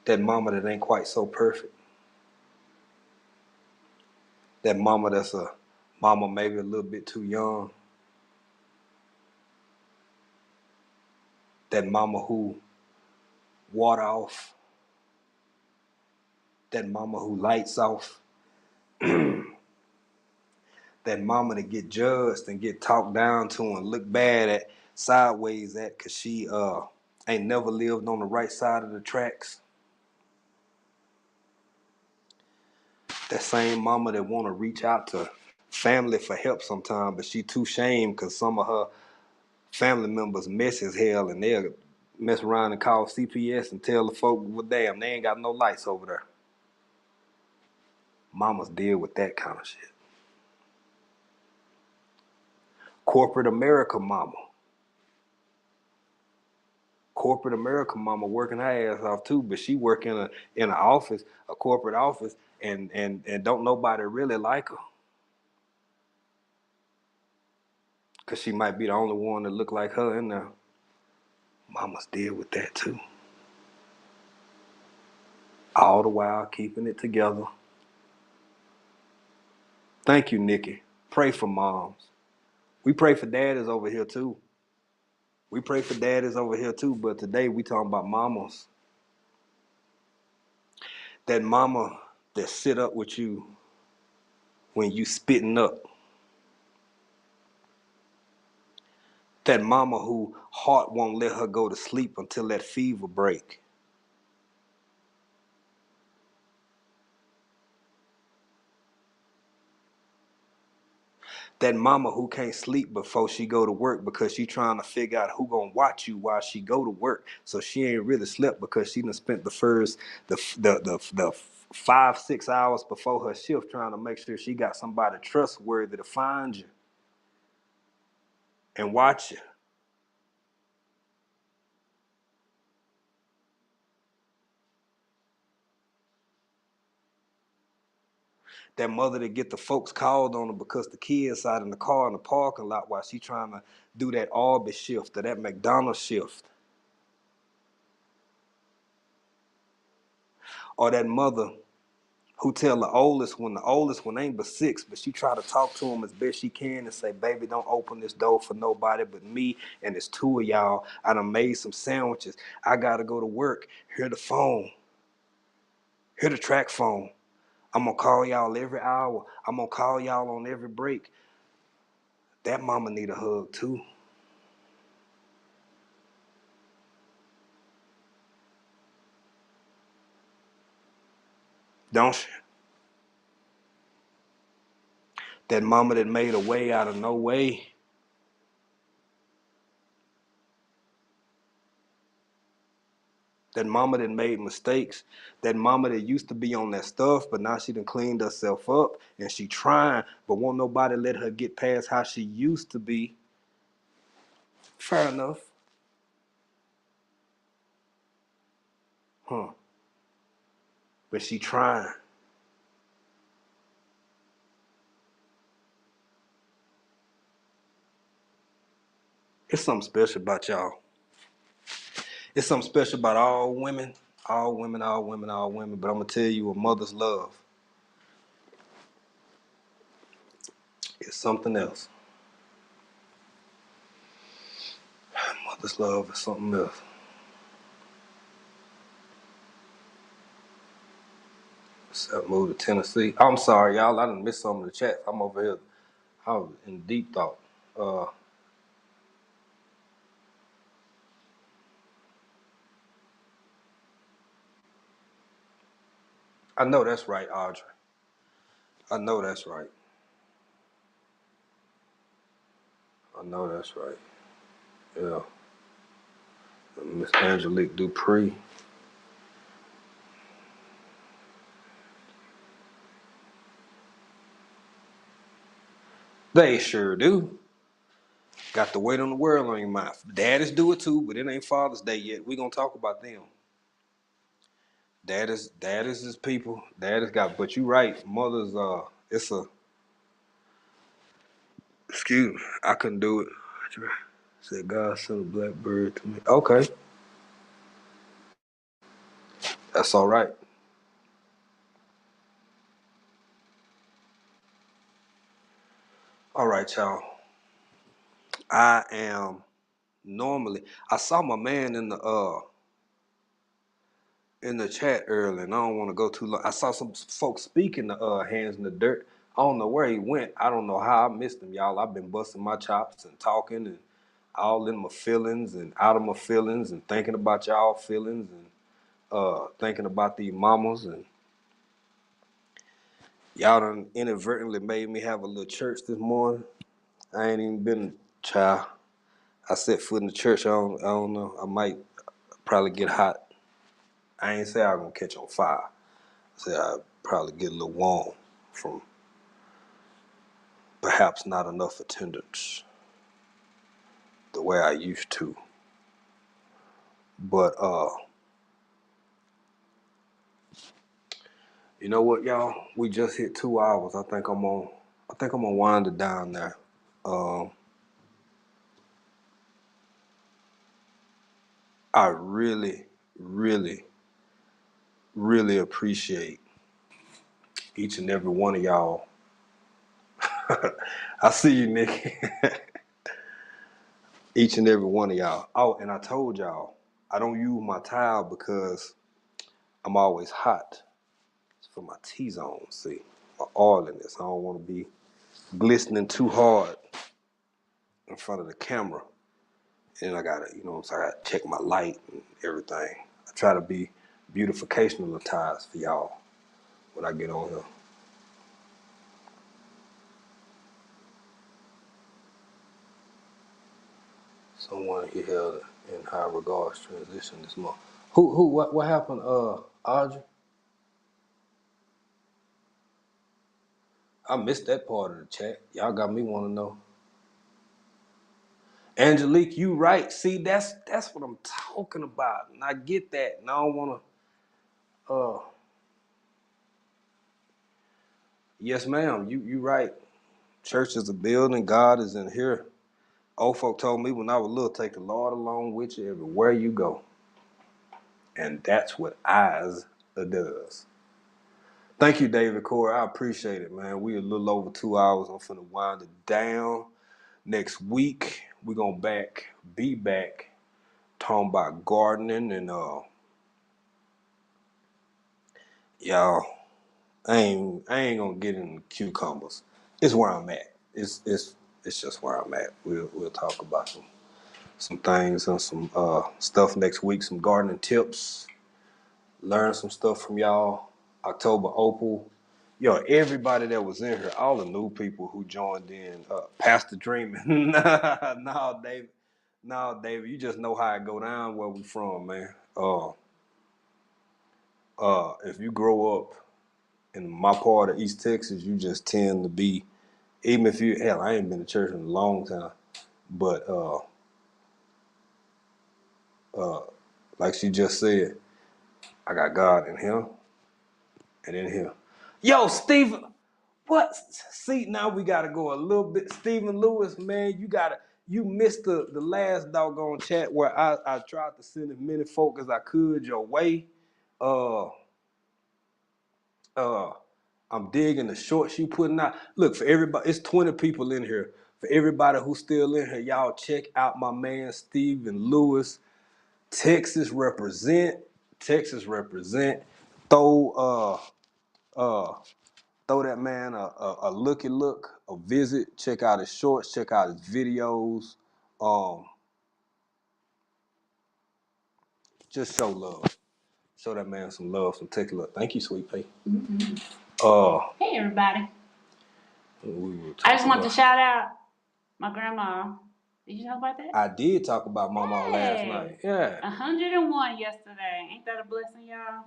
that mama that ain't quite so perfect. That mama that's a mama maybe a little bit too young. That mama who water off. That mama who lights off. That mama that get judged and get talked down to and look bad at, sideways at, cause she ain't never lived on the right side of the tracks. That same mama that wanna reach out to family for help sometime, but she too shamed cause some of her family members mess as hell and they'll mess around and call CPS and tell the folk, well, damn, they ain't got no lights over there. Mamas deal with that kind of shit. Corporate America mama. Corporate America mama working her ass off too, but she work in an office, a corporate office, and don't nobody really like her. Cause she might be the only one that look like her in there. Mamas deal with that too. All the while keeping it together. Thank you, Nikki. Pray for moms. We pray for daddies over here too. But today we talking about mamas. That mama that sit up with you when you spitting up. That mama who heart won't let her go to sleep until that fever break. That mama who can't sleep before she go to work because she trying to figure out who gonna watch you while she go to work. So she ain't really slept because she done spent the 5-6 hours before her shift trying to make sure she got somebody trustworthy to find you and watch you. That mother that get the folks called on her because the kids out in the car in the parking lot while she trying to do that Arby's shift or that McDonald's shift. Or that mother who tell the oldest one ain't but 6, but she try to talk to him as best she can and say, baby, don't open this door for nobody but me and it's 2 of y'all. I done made some sandwiches. I gotta go to work. Hear the phone. Hear the track phone. I'm gonna call y'all every hour. I'm gonna call y'all on every break. That mama need a hug too. Don't she? That mama that made a way out of no way. That mama that made mistakes. That mama that used to be on that stuff, but now she done cleaned herself up and she trying, but won't nobody let her get past how she used to be. Fair enough. Huh. But she trying. It's something special about y'all. It's something special about all women. All women, all women, all women. But I'm going to tell you, a mother's love is something else. Mother's love is something else. So I moved to Tennessee. I'm sorry, y'all. I done missed some of the chat. I'm over here. I was in deep thought. I know that's right, Audrey. I know that's right. I know that's right. Yeah. Miss Angelique Dupree. They sure do. Got the weight on the world on your mind. Daddies do it too, but it ain't Father's Day yet. We gonna talk about them. Daddies is people. Daddies got, but you right. Mothers, it's a. Excuse me, I couldn't do it. Said God sent a blackbird to me. Okay, that's all right. All right, y'all. I am normally. I saw my man in the chat earlier, and I don't want to go too long. I saw some folks speaking the hands in the dirt. I don't know where he went. I don't know how I missed him, y'all. I've been busting my chops and talking and all in my feelings and out of my feelings and thinking about y'all feelings and thinking about these mamas, and y'all done inadvertently made me have a little church this morning. I ain't even been child. I set foot in the church. I don't know. I might probably get hot. I ain't say I'm gonna catch on fire. I said I'd probably get a little warm. from perhaps not enough attendance the way I used to. But you know what, y'all? We just hit 2 hours. I think I'm gonna wind it down there. I really, really, really appreciate each and every one of y'all. I see you, Nick. Each and every one of y'all. Oh, and I told y'all, I don't use my towel because I'm always hot. It's for my T-zone, see, my oil in this. I don't want to be glistening too hard in front of the camera. And I gotta, so I gotta check my light and everything. I try to be beautificationalized for y'all when I get on here. Someone he held in high regards transition this month. What happened, Audrey? I missed that part of the chat. Y'all got me want to know. Angelique, you right. See, that's what I'm talking about. And I get that. And I don't want to, yes, ma'am, you right. Church is a building. God is in here. Old folk told me when I was little, take the Lord along with you everywhere you go. And that's what eyes does. Thank you, David Corey. I appreciate it, man. We a little over 2 hours. I'm finna wind it down. Next week, we're gonna be back talking about gardening and y'all. I ain't gonna get into cucumbers. It's where I'm at. It's just where I'm at. We'll talk about some things and some stuff next week. Some gardening tips. Learn some stuff from y'all. October Opal. Yo, everybody that was in here, all the new people who joined in, Pastor Dreaming. No, David. No, David, you just know how it go down where we from, man. If you grow up in my part of East Texas, you just tend to be, even if you, hell, I ain't been to church in a long time, but like she just said, I got God in him and in him. Yo, Stephen, what? See, now we gotta go a little bit. Stephen Lewis, man, you missed the last doggone chat where I tried to send as many folk as I could your way. Uh, I'm digging the shorts you putting out. Look, for everybody, it's 20 people in here. For everybody who's still in here, y'all check out my man Stephen Lewis. Texas represent. Texas represent. Throw throw that man a look, a visit. Check out his shorts. Check out his videos. Just show love. Show that man some love. Some take a look. Thank you, Sweet Pea. Hey, everybody. I just want to shout out my grandma. Did you talk about that? I did talk about Mama last night. Yeah. 101 yesterday. Ain't that a blessing, y'all?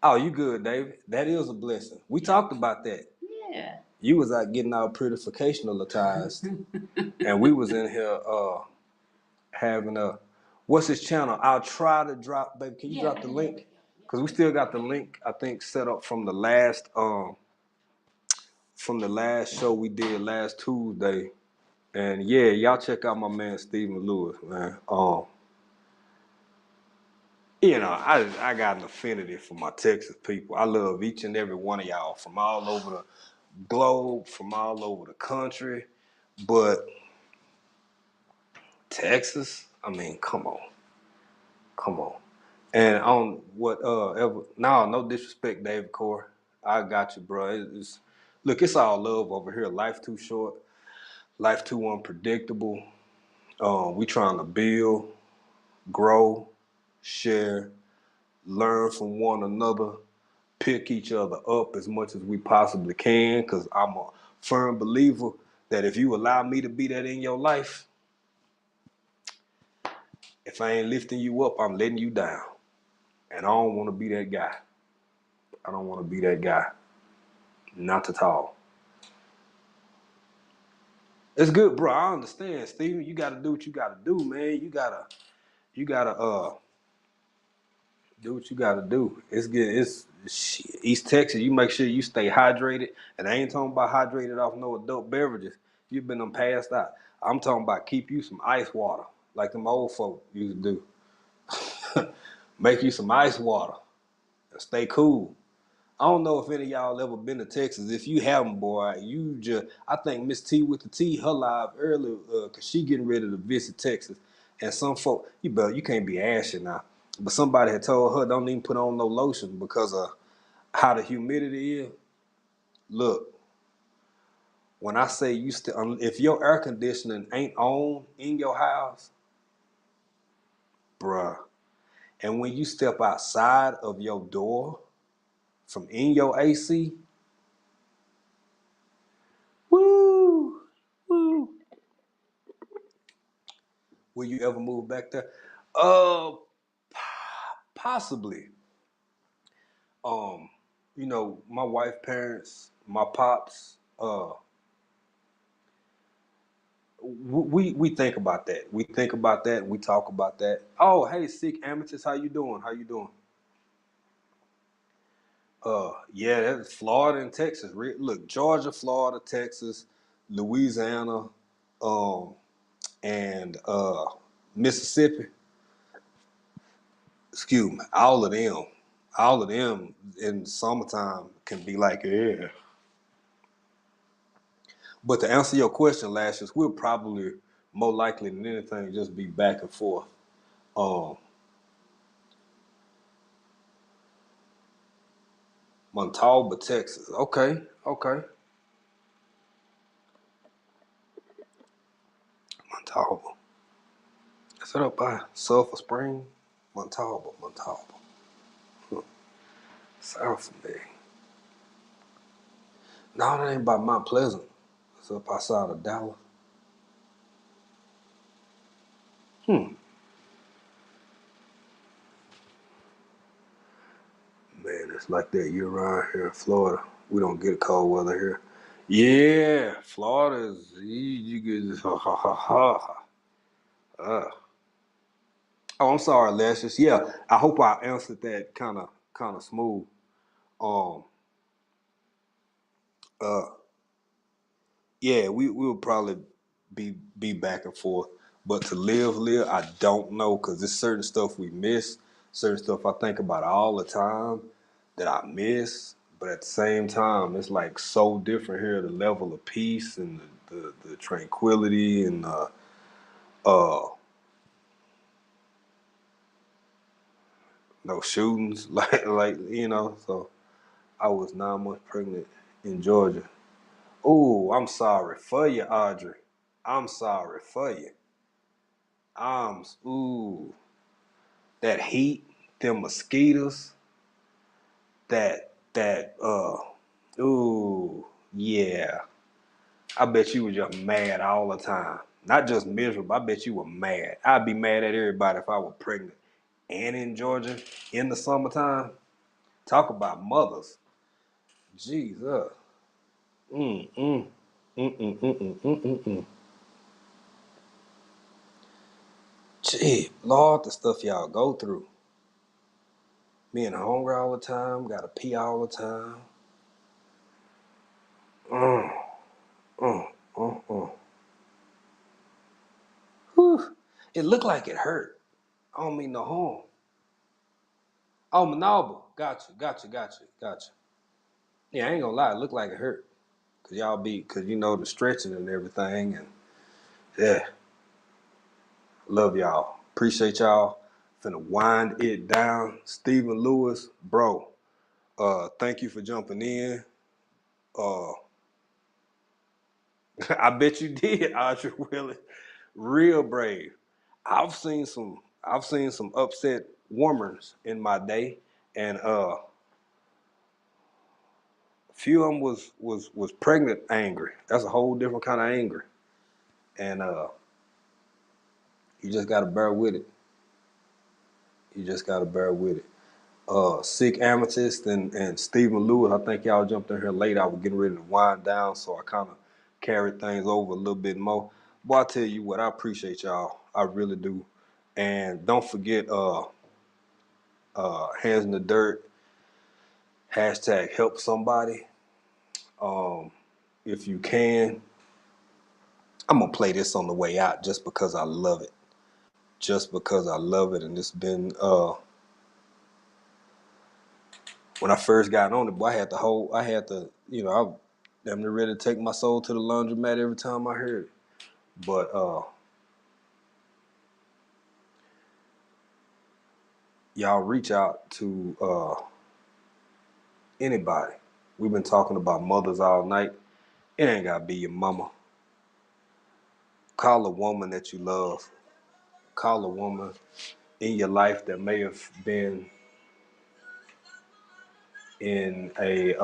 Oh, you good, David. That is a blessing. We talked about that. Yeah. You was out getting our prettificationalized. And we was in here having what's his channel? I'll try to drop, baby. Can you drop the link? Because we still got the link, I think, set up from the last show we did last Tuesday. And yeah, y'all check out my man Stephen Lewis, man. I got an affinity for my Texas people. I love each and every one of y'all from all over the globe, from all over the country. But Texas, I mean, come on. And on whatever, no disrespect, David Core. I got you, bro. Look, it's all love over here. Life too short. Life too unpredictable. We trying to build, grow, share, learn from one another, pick each other up as much as we possibly can, because I'm a firm believer that if you allow me to be that in your life, if I ain't lifting you up, I'm letting you down. And I don't want to be that guy. I don't want to be that guy. Not at all. It's good, bro. I understand, Steven. You gotta do what you gotta do, man. You gotta do what you gotta do. It's East Texas. You make sure you stay hydrated. And I ain't talking about hydrated off no adult beverages. You've been them passed out. I'm talking about keep you some ice water, like them old folk used to do. Make you some ice water and stay cool. I don't know if any of y'all ever been to Texas. If you haven't, boy, I think Miss T with the T, her live earlier, cause she getting ready to visit Texas. And some folk, you can't be ashy now. But somebody had told her don't even put on no lotion because of how the humidity is. Look, when I say if your air conditioning ain't on in your house, bruh, and when you step outside of your door from in your AC, woo, woo. Will you ever move back there? Uh, Possibly. Um, my wife's parents, my pops. We think about that. We think about that. And we talk about that. Oh, hey, sick amethyst, how you doing? How you doing? Yeah, that's Florida and Texas. Look, Georgia, Florida, Texas, Louisiana, um, and Mississippi. Excuse me, all of them in summertime can be like, yeah. But to answer your question, Lashes, we'll probably more likely than anything just be back and forth. Um, Montalba, Texas. Okay, okay. Montalba. Is it up by Sulphur Spring? Montalba. Sounds familiar. No, that ain't by Mount Pleasant. It's up outside of Dallas. Man, it's like that year round here in Florida. We don't get cold weather here. Yeah, Florida is you get uh. Oh, I'm sorry, Lesius. Yeah, I hope I answered that kind of smooth. Um, uh, yeah, we'll probably be back and forth, but to live, I don't know because there's certain stuff we miss, certain stuff I think about all the time that I miss. But at the same time, it's like so different here. The level of peace and the tranquility and uh no shootings, like. So I was 9 months pregnant in Georgia. Oh, I'm sorry for you, Audrey. I'm sorry for you. Ooh, that heat, them mosquitoes, ooh, yeah. I bet you were just mad all the time. Not just miserable, I bet you were mad. I'd be mad at everybody if I were pregnant and in Georgia in the summertime. Talk about mothers. Jesus. Mm, mm, mm, mm, mm, mm, mm, mm, mm. Gee, Lord, the stuff y'all go through. Being hungry all the time, gotta pee all the time. Mm, mm, mm, mm. Whew. It looked like it hurt. I don't mean no harm. Oh, Manalba. Gotcha. Yeah, I ain't gonna lie, it looked like it hurt. Cause the stretching and everything. And yeah, love y'all. Appreciate y'all. Finna wind it down. Stephen Lewis, bro. Thank you for jumping in. Uh, I bet you did, Audrey Willis. Real brave. I've seen some upset women in my day, and a few of them was pregnant angry. That's a whole different kind of angry, and you just gotta bear with it. You just gotta bear with it. Sick Amethyst and Stephen Lewis. I think y'all jumped in here late. I was getting ready to wind down, so I kind of carried things over a little bit more. Boy, I tell you what, I appreciate y'all. I really do. And don't forget Hands in the Dirt, hashtag help somebody. If you can, I'm going to play this on the way out just because I love it. Just because I love it. And it's been, when I first got on it, boy, I had to, I'm ready to take my soul to the laundromat every time I heard it. But y'all reach out to anybody. We've been talking about mothers all night. It ain't gotta be your mama. Call a woman that you love. Call a woman in your life that may have been in a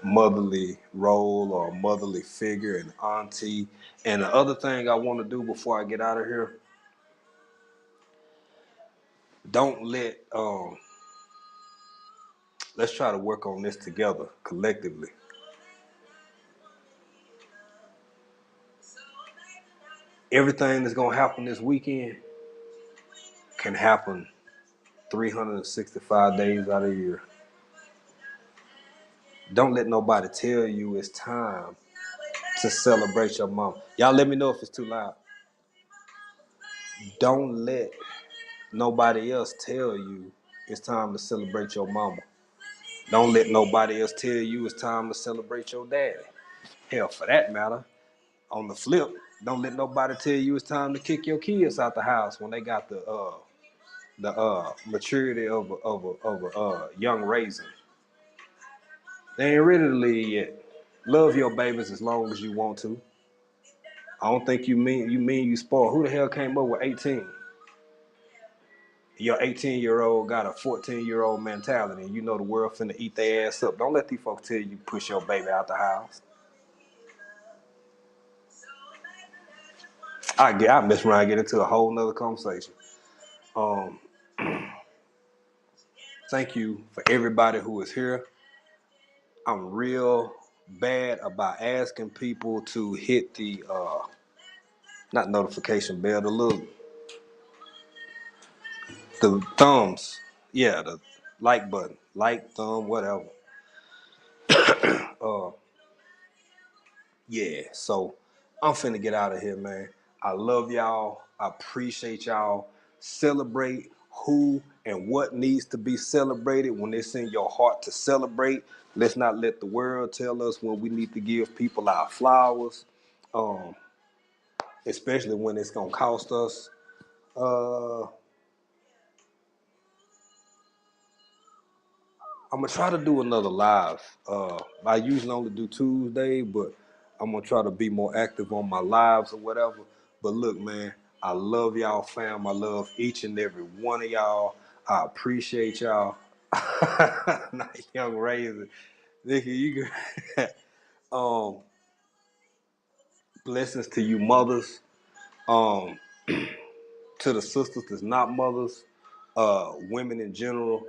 motherly role or a motherly figure, an auntie. And the other thing I want to do before I get out of here, don't let let's try to work on this together collectively. Everything that's gonna happen this weekend can happen 365 days out of the year. Don't let nobody tell you it's time to celebrate your mom. Y'all let me know if it's too loud. Don't let nobody else tell you it's time to celebrate your mama. Don't let nobody else tell you it's time to celebrate your daddy. Hell, for that matter, on the flip, don't let nobody tell you it's time to kick your kids out the house when they got the maturity of a young raisin. They ain't ready to leave yet. Love your babies as long as you want to. I don't think you mean you spoiled. Who the hell came up with 18? Your 18-year-old got a 14-year-old mentality, and you know the world finna eat their ass up. Don't let these folks tell you push your baby out the house. I mess around and get into a whole nother conversation. Thank you for everybody who is here. I'm real bad about asking people to hit the not notification bell, the thumbs. Yeah, the like button. Like, thumb, whatever. Yeah, so I'm finna get out of here, man. I love y'all. I appreciate y'all. Celebrate who and what needs to be celebrated when it's in your heart to celebrate. Let's not let the world tell us when we need to give people our flowers, especially when it's gonna cost us. I'm gonna try to do another live. I usually only do Tuesday, but I'm gonna try to be more active on my lives or whatever. But look, man, I love y'all, fam. I love each and every one of y'all. I appreciate y'all. Not young raisin, Nikki. You can. Blessings to you, mothers. Um, to the sisters that's not mothers, women in general.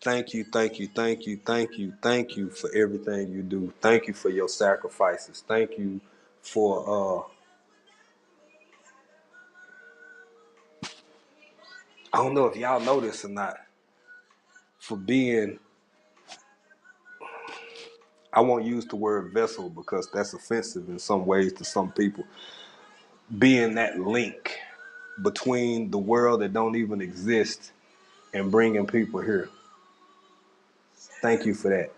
Thank you, thank you, thank you, thank you, thank you for everything you do. Thank you for your sacrifices. Thank you for I don't know if y'all know this or not, for being, I won't use the word vessel because that's offensive in some ways to some people, being that link between the world that don't even exist and bringing people here. Thank you for that.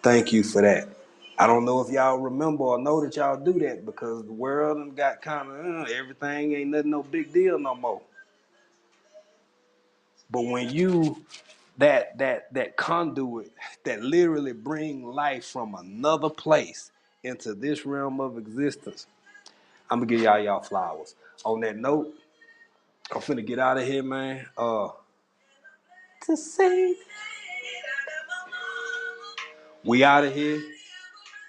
Thank you for that. I don't know if y'all remember or know that y'all do that because the world done got kind of everything ain't nothing no big deal no more. But when you that conduit that literally bring life from another place into this realm of existence, I'm gonna give y'all flowers. On that note, I'm finna get out of here, man. To say we out of here.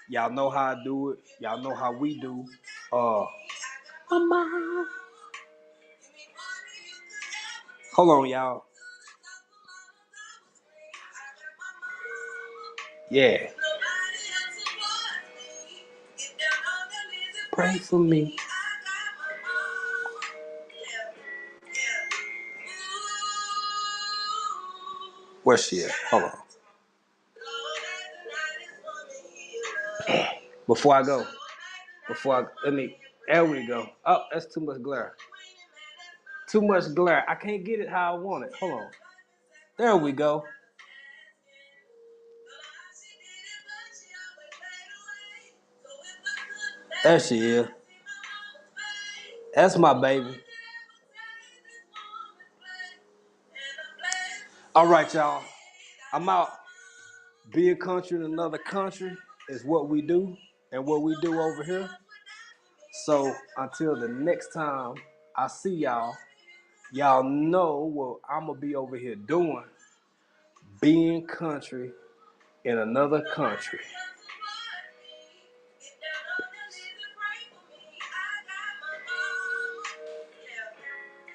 Y'all know how I do it. Y'all know how we do. Hold on, y'all. Yeah. Pray for me. Where's she at? Hold on. There we go. Oh, that's too much glare. Too much glare. I can't get it how I want it. Hold on. There we go. There she is. That's my baby. All right, y'all. I'm out. Be a country in another country is what we do and what we do over here. So until the next time I see y'all, y'all know what I'm going to be over here doing. Being country in another country.